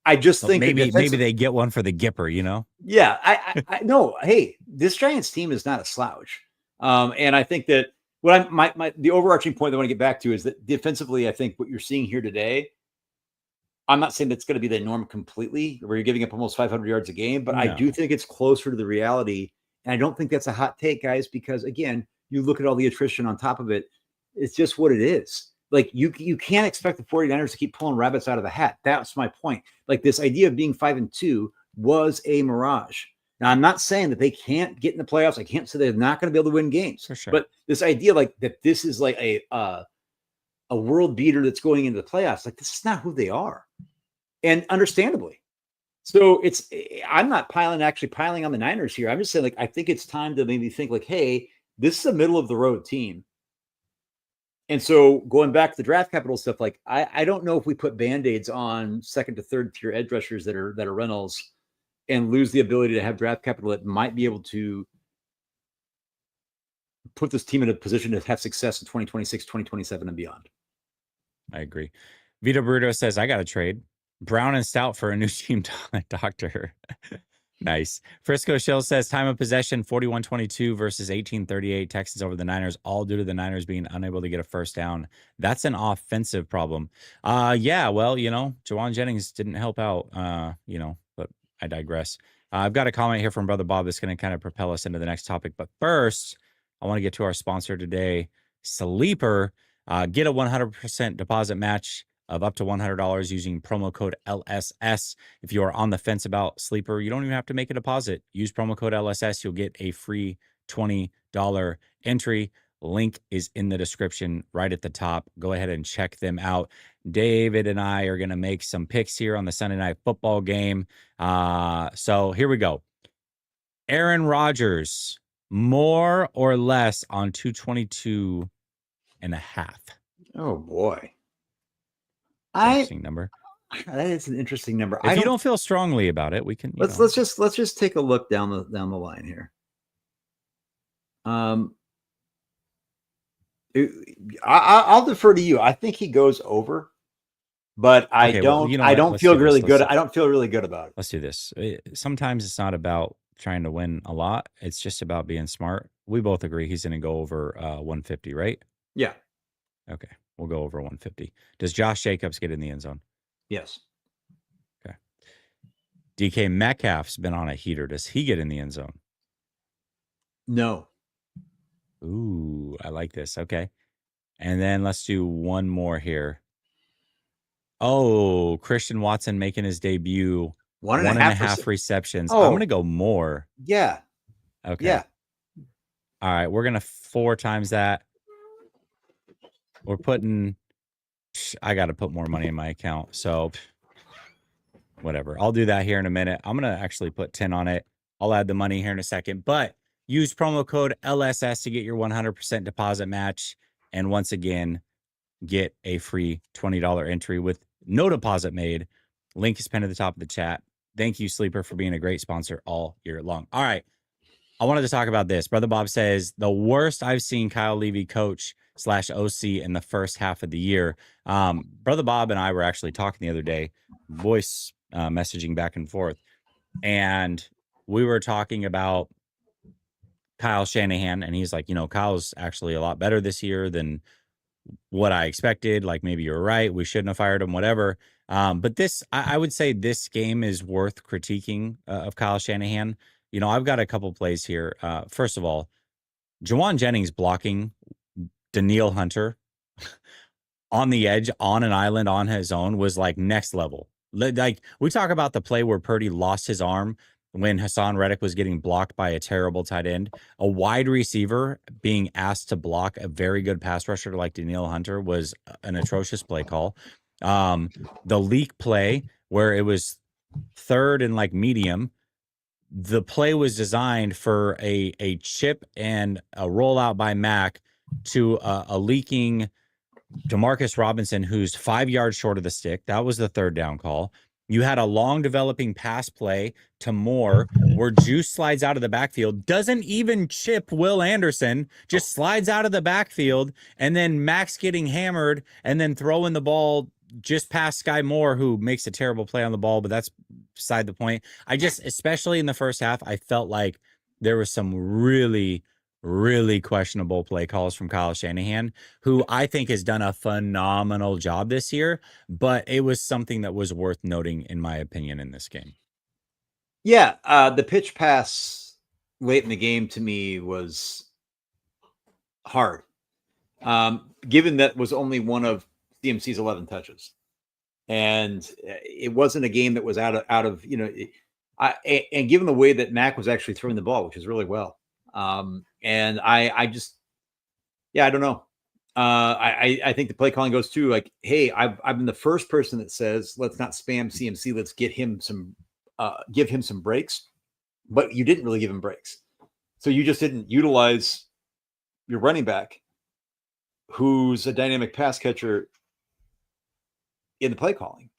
I just think maybe they get one for the Gipper. You know? Yeah, I know. Hey, this Giants team is not a slouch, and I think that the overarching point that I want to get back to is that defensively, I think what you're seeing here today. I'm not saying that's going to be the norm completely, where you're giving up almost 500 yards a game, but no. I do think it's closer to the reality. And I don't think that's a hot take, guys, because again, you look at all the attrition on top of it. It's just what it is. Like you can't expect the 49ers to keep pulling rabbits out of the hat. That's my point. Like this idea of being 5-2 was a mirage. Now, I'm not saying that they can't get in the playoffs. I can't say they're not going to be able to win games. For sure. But this idea like that this is like a world beater that's going into the playoffs, like this is not who they are. And understandably. So I'm not piling on the Niners here. I'm just saying, like, I think it's time to maybe think like, hey, this is a middle of the road team. And so going back to the draft capital stuff, like I don't know if we put Band-Aids on second to third tier edge rushers that are rentals and lose the ability to have draft capital that might be able to put this team in a position to have success in 2026, 2027 and beyond. I agree. Vito Bruto says, I got a trade. Brown and Stout for a new team doctor. Nice. Frisco Shill says time of possession 41-22 versus 18-38 Texans over the Niners, all due to the Niners being unable to get a first down. That's an offensive problem. Yeah, well, Juwan Jennings didn't help out, but I digress. I've got a comment here from Brother Bob that's going to kind of propel us into the next topic. But first, I want to get to our sponsor today, Sleeper. Get a 100% deposit match of up to $100 using promo code LSS. If you are on the fence about Sleeper, you don't even have to make a deposit. Use promo code LSS. You'll get a free $20 entry. Link is in the description right at the top. Go ahead and check them out. David and I are going to make some picks here on the Sunday Night Football game. So here we go. Aaron Rodgers, more or less on 222 and a half. Oh boy. Interesting number. That is an interesting number. If you don't feel strongly about it, we can. Let's just take a look down the line here. I'll defer to you. I think he goes over, but I don't feel really good. I don't feel really good about it. Let's do this. Sometimes it's not about trying to win a lot. It's just about being smart. We both agree he's going to go over 150, right? Yeah. Okay. We'll go over 150. Does Josh Jacobs get in the end zone? Yes. Okay. DK Metcalf's been on a heater. Does he get in the end zone? No. Ooh, I like this. Okay. And then let's do one more here. Oh, Christian Watson making his debut. One and a half receptions. I'm going to go more. Yeah. Okay. Yeah. All right. We're going to 4 times that. We're putting, I got to put more money in my account. So whatever. I'll do that here in a minute. I'm going to actually put 10 on it. I'll add the money here in a second, but use promo code LSS to get your 100% deposit match. And once again, get a free $20 entry with no deposit made. Link is pinned at the top of the chat. Thank you, Sleeper, for being a great sponsor all year long. All right. I wanted to talk about this. Brother Bob says the worst I've seen Kyle Levy coach /OC in the first half of the year. Brother Bob and I were actually talking the other day, voice messaging back and forth. And we were talking about Kyle Shanahan. And he's like, Kyle's actually a lot better this year than what I expected. Like, maybe you're right. We shouldn't have fired him, whatever. But I would say this game is worth critiquing of Kyle Shanahan. I've got a couple plays here. First of all, Juwan Jennings blocking Danielle Hunter on the edge, on an island, on his own was like next level. Like, we talk about the play where Purdy lost his arm when Hassan Reddick was getting blocked by a terrible tight end. A wide receiver being asked to block a very good pass rusher like Danielle Hunter was an atrocious play call. The leak play where it was third and like medium, the play was designed for a chip and a rollout by Mac to a leaking Demarcus Robinson, who's 5 yards short of the stick. That was the third down call. You had a long developing pass play to Moore where Juice slides out of the backfield, doesn't even chip Will Anderson, just slides out of the backfield, and then Max getting hammered and then throwing the ball just past Sky Moore, who makes a terrible play on the ball, but that's beside the point. I just, especially in the first half, I felt like there was some really, really questionable play calls from Kyle Shanahan, who I think has done a phenomenal job this year, but it was something that was worth noting, in my opinion, in this game. Yeah, the pitch pass late in the game to me was hard, given that was only one of CMC's 11 touches, and it wasn't a game that was out of and given the way that Mac was actually throwing the ball, which is really well, and I just, I don't know. I think the play calling goes to like, hey, I've been the first person that says let's not spam CMC, let's get him some, give him some breaks, but you didn't really give him breaks, so you just didn't utilize your running back, who's a dynamic pass catcher, in the play calling.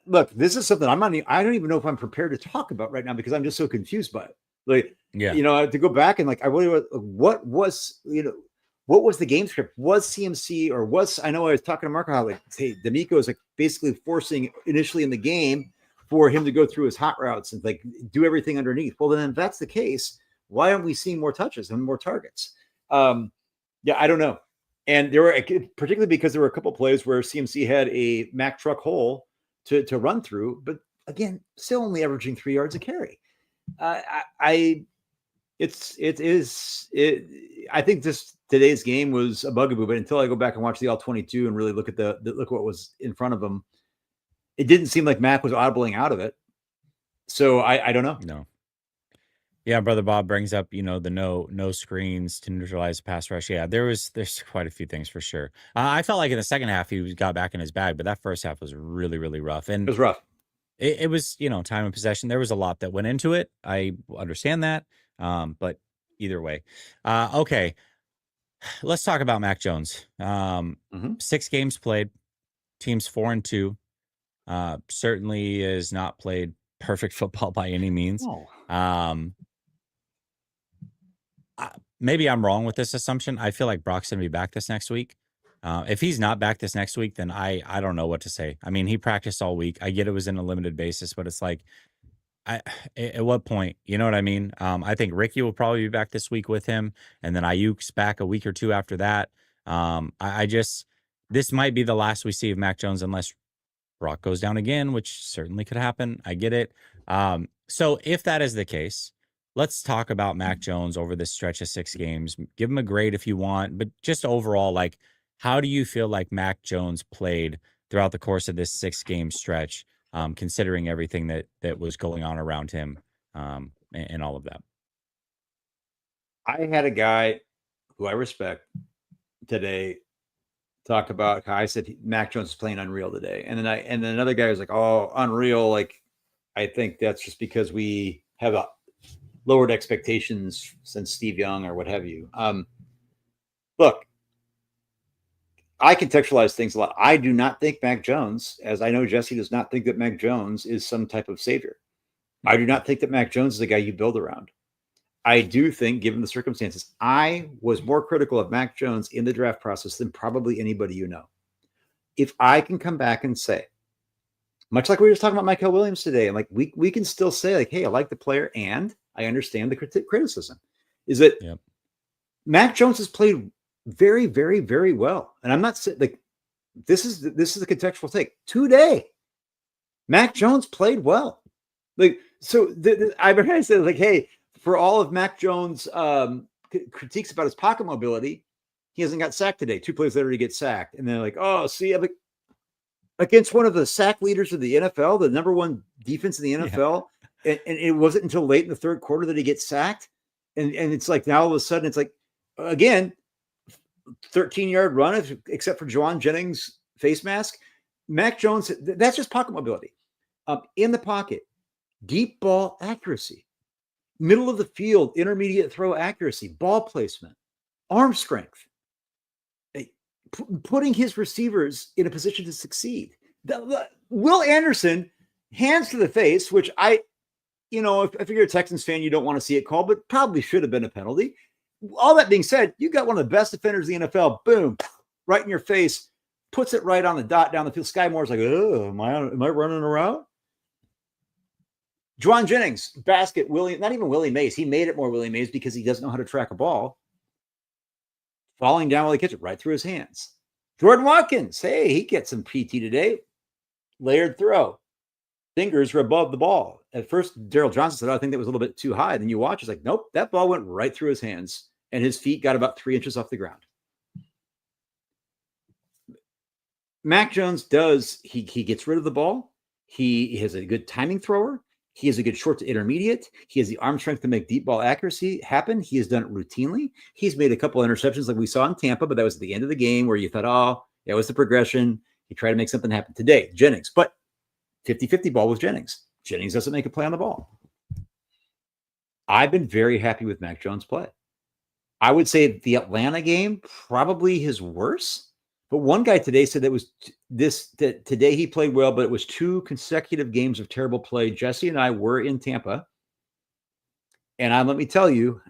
Look, this is something I don't even know if I'm prepared to talk about right now because I'm just so confused by it. Like, to go back and like, I really, what was the game script? Was CMC or I know I was talking to Marco how like, hey, D'Amico is like basically forcing initially in the game for him to go through his hot routes and like do everything underneath. Well, then if that's the case, why aren't we seeing more touches and more targets? I don't know. And there were, particularly because there were a couple of plays where CMC had a Mack truck hole to run through, but again, still only averaging 3 yards a carry. I think today's game was a bugaboo, but until I go back and watch the all 22 and really look at look what was in front of them, it didn't seem like Mac was audibling out of it. So I don't know. No. Yeah, Brother Bob brings up, the no screens to neutralize pass rush. Yeah, there's quite a few things for sure. I felt like in the second half he got back in his bag, but that first half was really, really rough. And it was rough. It was, time of possession. There was a lot that went into it. I understand that. But either way. Okay. Let's talk about Mac Jones. 6 games played, team's 4-2. Certainly has not played perfect football by any means. Oh. Maybe I'm wrong with this assumption. I feel like Brock's going to be back this next week. If he's not back this next week, then I don't know what to say. I mean, he practiced all week. I get it was in a limited basis, but it's like, at what point? You know what I mean? I think Ricky will probably be back this week with him, and then Ayuk's back a week or two after that. This might be the last we see of Mac Jones unless Brock goes down again, which certainly could happen. I get it. So if that is the case, let's talk about Mac Jones over this stretch of 6 games. Give him a grade if you want, but just overall, like, how do you feel like Mac Jones played throughout the course of this 6-game stretch, considering everything that was going on around him, and all of that? I had a guy who I respect today talk about how I said Mac Jones is playing unreal today. And then another guy was like, oh, unreal. Like, I think that's just because we have lowered expectations since Steve Young or what have you. Look, I contextualize things a lot. I do not think Mac Jones, as I know Jesse does not think that Mac Jones is some type of savior. I do not think that Mac Jones is a guy you build around. I do think, given the circumstances, I was more critical of Mac Jones in the draft process than probably anybody you know. If I can come back and say, much like we were just talking about Michael Williams today, and like we can still say, like, hey, I like the player and I understand the criticism, is that Mac Jones has played very, very, very well. And I'm not saying like this is the contextual take. Today, Mac Jones played well. Like, so I said, like, hey, for all of Mac Jones' critiques about his pocket mobility, he hasn't got sacked today. 2 plays later, he gets sacked. And they're like, oh, see, I'm like, against one of the sack leaders of the NFL, the number one defense in the Yeah. NFL. And it wasn't until late in the third quarter that he gets sacked. And it's like now all of a sudden it's like, again, 13-yard run, except for Juwan Jennings' face mask. Mac Jones, that's just pocket mobility. In the pocket, deep ball accuracy, middle of the field, intermediate throw accuracy, ball placement, arm strength, putting his receivers in a position to succeed. Will Anderson, hands to the face, which if you're a Texans fan, you don't want to see it called, but probably should have been a penalty. All that being said, you got one of the best defenders in the NFL, boom, right in your face, puts it right on the dot down the field. Sky Moore's like, oh, am I running around? Juwan Jennings, basket, not even Willie Mays. He made it more Willie Mays because he doesn't know how to track a ball. Falling down while he gets it right through his hands. Jordan Watkins, hey, he gets some PT today. Layered throw. Fingers are above the ball. At first, Daryl Johnson said, I think that was a little bit too high. Then you watch, it's like, nope, that ball went right through his hands, and his feet got about 3 inches off the ground. Mac Jones he gets rid of the ball. He has a good timing thrower. He has a good short to intermediate. He has the arm strength to make deep ball accuracy happen. He has done it routinely. He's made a couple of interceptions like we saw in Tampa, but that was at the end of the game where you thought, oh, that was the progression. He tried to make something happen today. Jennings, but 50-50 ball with Jennings. Jennings doesn't make a play on the ball. I've been very happy with Mac Jones' play. I would say the Atlanta game, probably his worst. But one guy today said that today he played well, but it was 2 consecutive games of terrible play. Jesse and I were in Tampa. And let me tell you,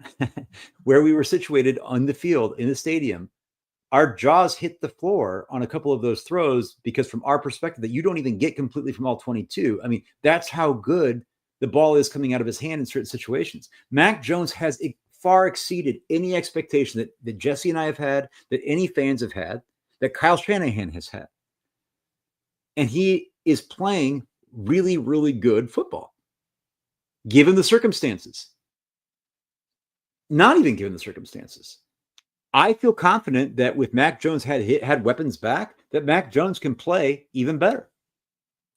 where we were situated on the field in the stadium, our jaws hit the floor on a couple of those throws because from our perspective that you don't even get completely from all 22. I mean, that's how good the ball is coming out of his hand in certain situations. Mac Jones has far exceeded any expectation that Jesse and I have had, that any fans have had, that Kyle Shanahan has had. And he is playing really, really good football, given the circumstances. Not even given the circumstances. I feel confident that with Mac Jones had weapons back, that Mac Jones can play even better.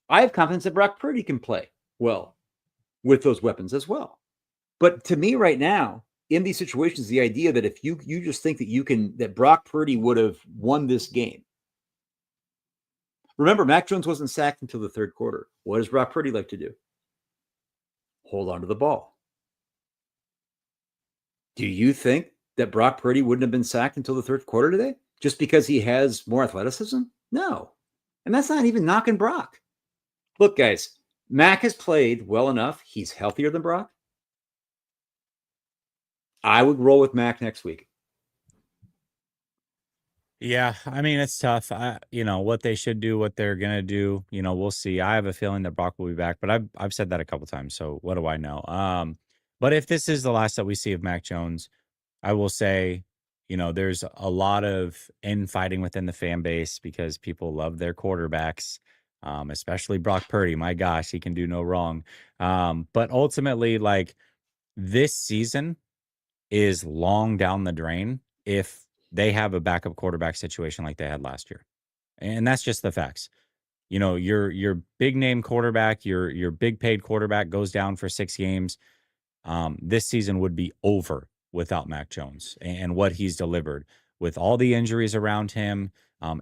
I have confidence that Brock Purdy can play well with those weapons as well. But to me right now, in these situations, the idea that if you just think that Brock Purdy would have won this game. Remember, Mac Jones wasn't sacked until the third quarter. What does Brock Purdy like to do? Hold on to the ball. Do you think that Brock Purdy wouldn't have been sacked until the third quarter today just because he has more athleticism? No. And that's not even knocking Brock. Look, guys, Mac has played well enough. He's healthier than Brock. I would roll with Mac next week. Yeah, I mean, it's tough. What they should do, what they're gonna do, we'll see. I have a feeling that Brock will be back, but I've said that a couple times, so what do I know? But if this is the last that we see of Mac Jones, I will say, there's a lot of infighting within the fan base because people love their quarterbacks, especially Brock Purdy. My gosh, he can do no wrong. But ultimately, like, this season is long down the drain if they have a backup quarterback situation like they had last year. And that's just the facts. Your big name quarterback, your big paid quarterback goes down for 6 games. This season would be over without Mac Jones and what he's delivered with all the injuries around him,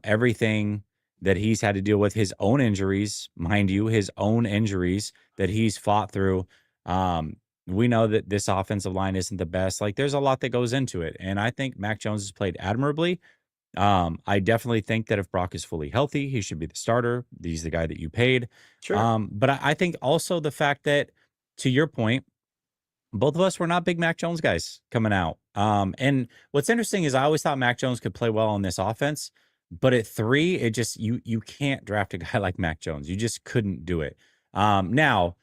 everything that he's had to deal with, his own injuries, mind you, his own injuries that he's fought through. We know that this offensive line isn't the best. Like, there's a lot that goes into it. And I think Mac Jones has played admirably. I definitely think that if Brock is fully healthy, he should be the starter. He's the guy that you paid. Sure. But I think also the fact that, to your point, both of us were not big Mac Jones guys coming out. And what's interesting is I always thought Mac Jones could play well on this offense, but at 3, it just you can't draft a guy like Mac Jones. You just couldn't do it. Now,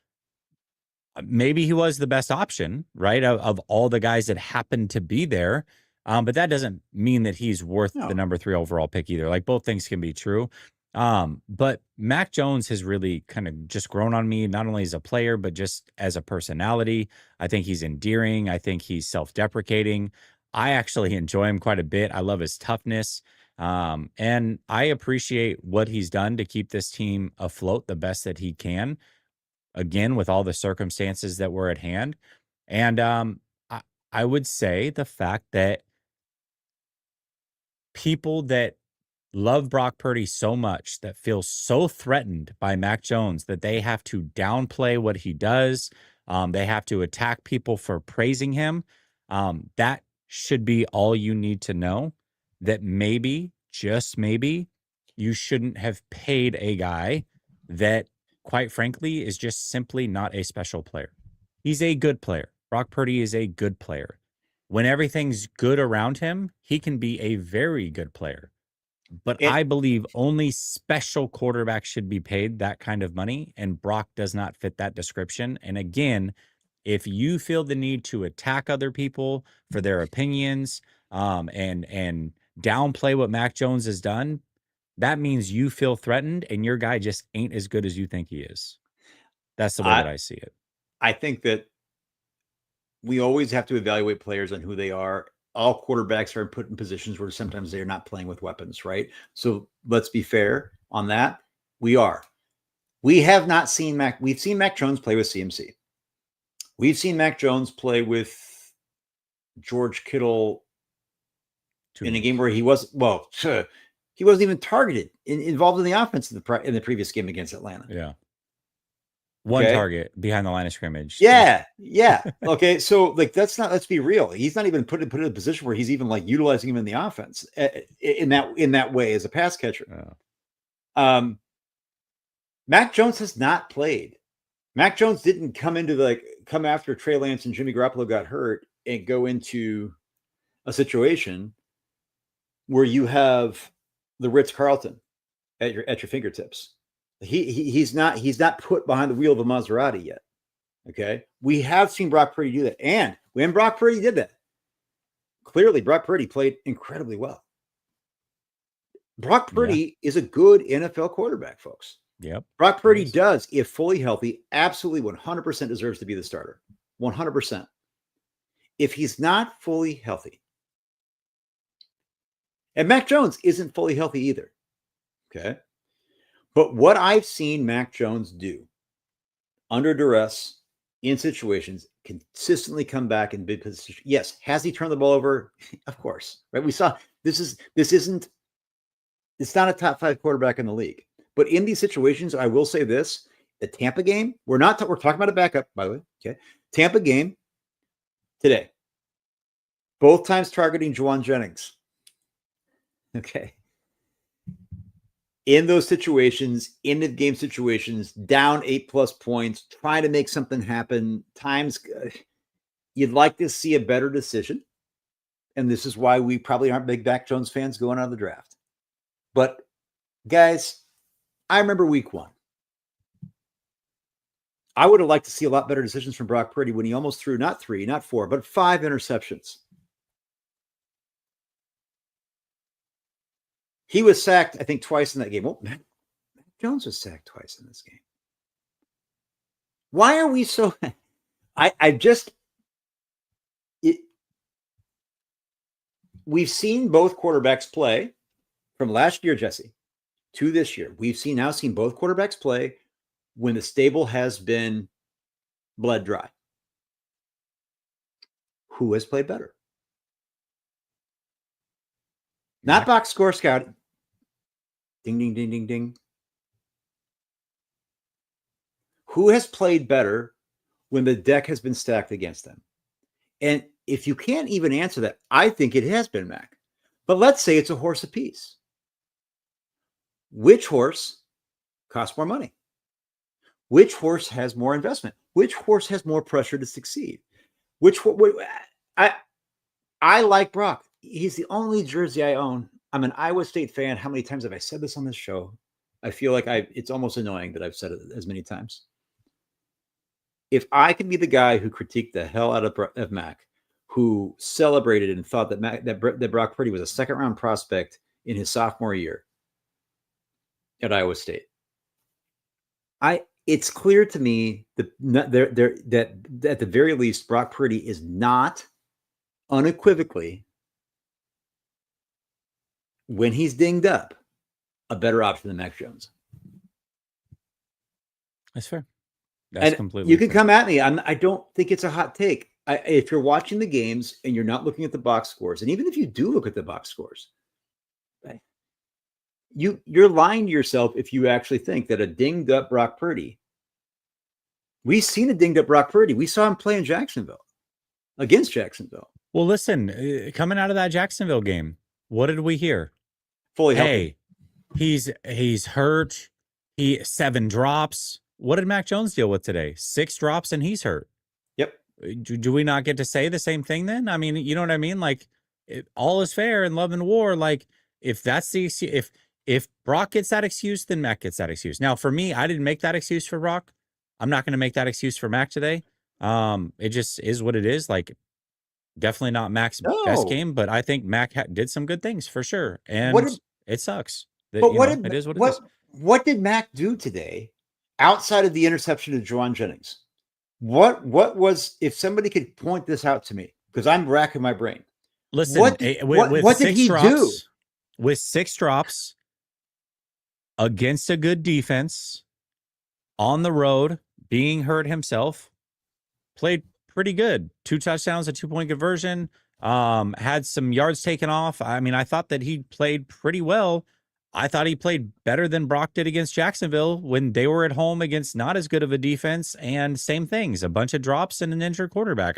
maybe he was the best option, right, of all the guys that happened to be there. But that doesn't mean that he's worth the number 3 overall pick either. Like, both things can be true. But Mac Jones has really kind of just grown on me, not only as a player, but just as a personality. I think he's endearing. I think he's self-deprecating. I actually enjoy him quite a bit. I love his toughness. And I appreciate what he's done to keep this team afloat the best that he can, again, with all the circumstances that were at hand. And I, I would say the fact that people that love Brock Purdy so much, that feel so threatened by Mac Jones that they have to downplay what he does. They have to attack people for praising him. That should be all you need to know, that maybe, just maybe, you shouldn't have paid a guy that, quite frankly, is just simply not a special player. He's a good player. Brock Purdy is a good player. When everything's good around him, he can be a very good player. But And I believe only special quarterbacks should be paid that kind of money, and Brock does not fit that description. And again, if you feel the need to attack other people for their opinions, and downplay what Mac Jones has done, that means you feel threatened, and your guy just ain't as good as you think he is. That's the way that I see it. I think that we always have to evaluate players on who they are. All quarterbacks are put in positions where sometimes they're not playing with weapons, right? So let's be fair on that. We are. We have not seen Mac. We've seen Mac Jones play with CMC. We've seen Mac Jones play with George Kittle in a game where he wasn't even targeted, involved in the offense in the previous game against Atlanta. Yeah. One target behind the line of scrimmage. Yeah. Okay. So let's be real. He's not even put in a position where he's even like utilizing him in the offense in that way as a pass catcher. Yeah. Mac Jones has not played. Mac Jones didn't come after Trey Lance and Jimmy Garoppolo got hurt and go into a situation where you have the Ritz-Carlton at your fingertips. He's not put behind the wheel of a Maserati yet. Okay. We have seen Brock Purdy do that. And when Brock Purdy did that, clearly Brock Purdy played incredibly well. Brock Purdy is a good NFL quarterback, folks. Yep. Brock Purdy does, if fully healthy, absolutely 100% deserves to be the starter. 100%. If he's not fully healthy, and Mac Jones isn't fully healthy either. Okay. But what I've seen Mac Jones do under duress in situations, consistently come back in big positions. Yes. Has he turned the ball over? Of course. Right. We saw it's not a top 5 quarterback in the league. But in these situations, I will say this: the Tampa game, we're talking about a backup, by the way. Okay. Tampa game today, both times targeting Juwan Jennings. Okay. In those situations, in the game situations, down 8+ points, trying to make something happen, times you'd like to see a better decision. And this is why we probably aren't big Mac Jones fans going out of the draft. But guys, I remember week 1. I would have liked to see a lot better decisions from Brock Purdy when he almost threw not 3, not 4, but 5 interceptions. He was sacked, I think, twice in that game. Well, Mac Jones was sacked twice in this game. Why are we so... We've seen both quarterbacks play from last year, Jesse, to this year. We've now seen both quarterbacks play when the stable has been bled dry. Who has played better? Not box score scout. Ding, ding, ding, ding, ding. Who has played better when the deck has been stacked against them? And if you can't even answer that, I think it has been Mac. But let's say it's a horse apiece. Which horse costs more money? Which horse has more investment? Which horse has more pressure to succeed? I like Brock. He's the only jersey I own. I'm an Iowa State fan. How many times have I said this on this show? I feel like it's almost annoying that I've said it as many times. If I could be the guy who critiqued the hell out of Mac, who celebrated and thought that Brock Purdy was a second-round prospect in his sophomore year at Iowa State, it's clear to me that at the very least, Brock Purdy is not unequivocally when he's dinged up, a better option than Mac Jones. That's fair. That's completely you can fair. come at me. I don't think it's a hot take. If you're watching the games and you're not looking at the box scores, and even if you do look at the box scores, you're lying to yourself if you actually think that a dinged up Brock Purdy. We've seen a dinged up Brock Purdy. We saw him play in Jacksonville against Jacksonville. Well, listen, coming out of that Jacksonville game, what did we hear? Fully healthy. He's hurt. 7 drops. What did Mac Jones deal with today? 6 drops and he's hurt. Yep. Do we not get to say the same thing then? I mean, you know what I mean? Like, all is fair in love and war. Like, if that's the if Brock gets that excuse, then Mac gets that excuse. Now, for me, I didn't make that excuse for Brock. I'm not going to make that excuse for Mac today. It just is what it is. Like, definitely not Mac's best game, but I think Mac did some good things for sure. And it sucks. It is what it is. What did Mac do today outside of the interception of Juwan Jennings? What was, if somebody could point this out to me, because I'm racking my brain. Listen, what did he do? With 6 drops against a good defense on the road, being hurt himself, played pretty good. 2 touchdowns, a 2-point conversion, had some yards taken off. I mean, I thought that he played pretty well. I thought he played better than Brock did against Jacksonville when they were at home against not as good of a defense, and same things, a bunch of drops and an injured quarterback.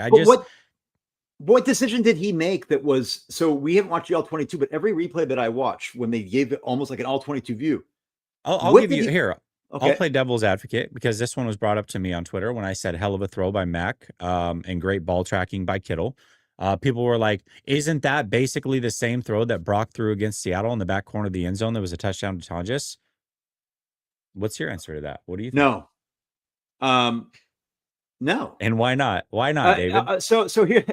What decision did he make that was, so we haven't watched the all-22, but every replay that I watched when they gave it almost like an all-22 view. I'll give you here. Okay. I'll play devil's advocate because this one was brought up to me on Twitter when I said hell of a throw by Mac and great ball tracking by Kittle. People were like, isn't that basically the same throw that Brock threw against Seattle in the back corner of the end zone? That was a touchdown to Tonjes. What's your answer to that? What do you think? No. And why not? Why not, David? So here,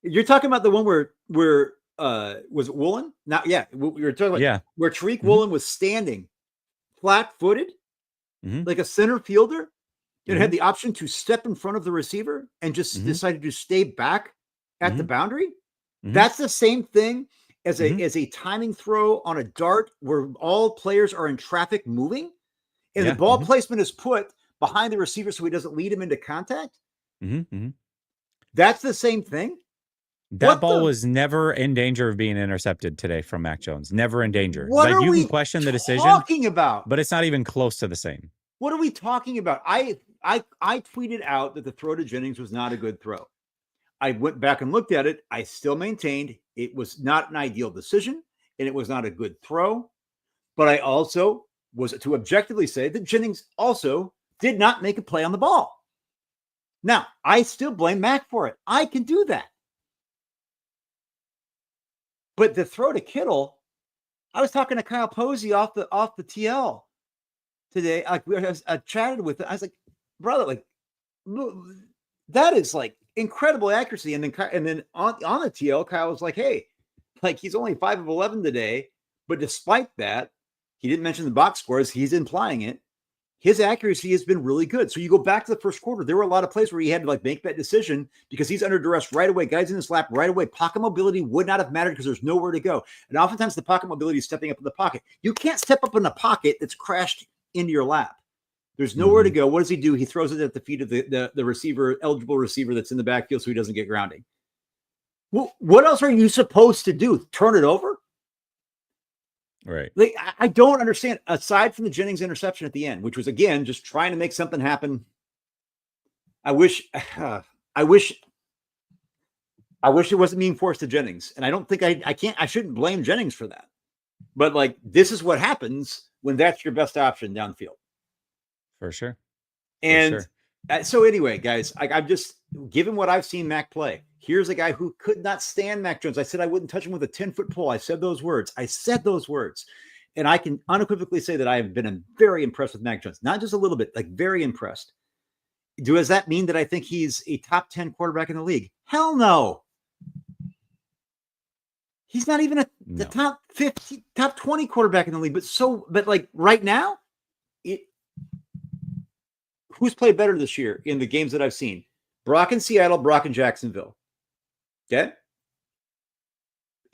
you're talking about the one where was it Woolen? Not yeah. We were talking about where Tariq Woolen was standing flat-footed, like a center fielder, and had the option to step in front of the receiver and just decided to stay back at the boundary. That's the same thing as a timing throw on a dart where all players are in traffic moving, and the ball placement is put behind the receiver so he doesn't lead him into contact. That's the same thing. That ball was never in danger of being intercepted today from Mac Jones. Never in danger. What like are you we can question the decision, talking about? But it's not even close to the same. What are we talking about? I tweeted out that the throw to Jennings was not a good throw. I went back and looked at it. I still maintained it was not an ideal decision and it was not a good throw. But I also was to objectively say that Jennings also did not make a play on the ball. Now, I still blame Mac for it. I can do that. But the throw to Kittle, I was talking to Kyle Posey off the TL today. I chatted with him. I was like, brother, like that is like incredible accuracy. And then on the TL, Kyle was like, hey, like he's only 5 of 11 today, but despite that, he didn't mention the box scores. He's implying it. His accuracy has been really good. So you go back to the first quarter, there were a lot of plays where he had to like make that decision because he's under duress right away. Guys in his lap right away. Pocket mobility would not have mattered because there's nowhere to go. And oftentimes the pocket mobility is stepping up in the pocket. You can't step up in a pocket that's crashed into your lap. There's nowhere to go. What does he do? He throws it at the feet of the receiver, eligible receiver that's in the backfield so he doesn't get grounding. Well, what else are you supposed to do? Turn it over? Right. Like, I don't understand, aside from the Jennings interception at the end, which was, again, just trying to make something happen. I wish it wasn't being forced to Jennings. And I don't think I shouldn't blame Jennings for that. But like, this is what happens when that's your best option downfield. For sure. And so anyway, guys, I'm just, given what I've seen Mac play, here's a guy who could not stand Mac Jones. I said I wouldn't touch him with a 10-foot pole. I said those words. And I can unequivocally say that I have been very impressed with Mac Jones. Not just a little bit, like very impressed. Does that mean that I think he's a top 10 quarterback in the league? Hell no. He's not even the top 50, top 20 quarterback in the league. But like right now, who's played better this year in the games that I've seen? Brock in Seattle, Brock in Jacksonville. Okay.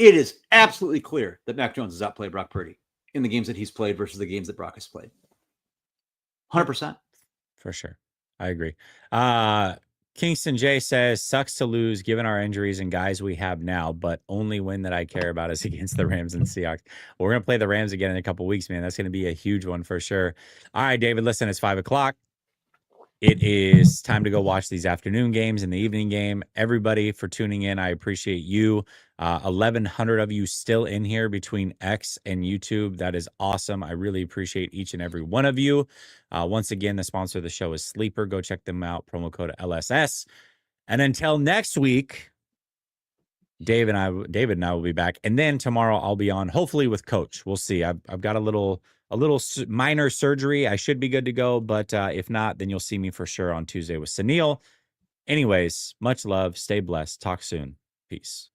it is absolutely clear that Mac Jones has outplayed Brock Purdy in the games that he's played versus the games that Brock has played. 100%. For sure. I agree. Kingston J says, sucks to lose given our injuries and guys we have now, but only win that I care about is against the Rams and Seahawks. Well, we're going to play the Rams again in a couple weeks, man. That's going to be a huge one for sure. All right, David, listen, it's 5 o'clock. It is time to go watch these afternoon games and the evening game. Everybody for tuning in. I appreciate you. 1,100 of you still in here between X and YouTube. That is awesome. I really appreciate each and every one of you. Once again, the sponsor of the show is Sleeper. Go check them out. Promo code LSS. And until next week, David and I will be back. And then tomorrow I'll be on, hopefully with Coach. We'll see. I've got a little minor surgery. I should be good to go. But if not, then you'll see me for sure on Tuesday with Sunil. Anyways, much love. Stay blessed. Talk soon. Peace.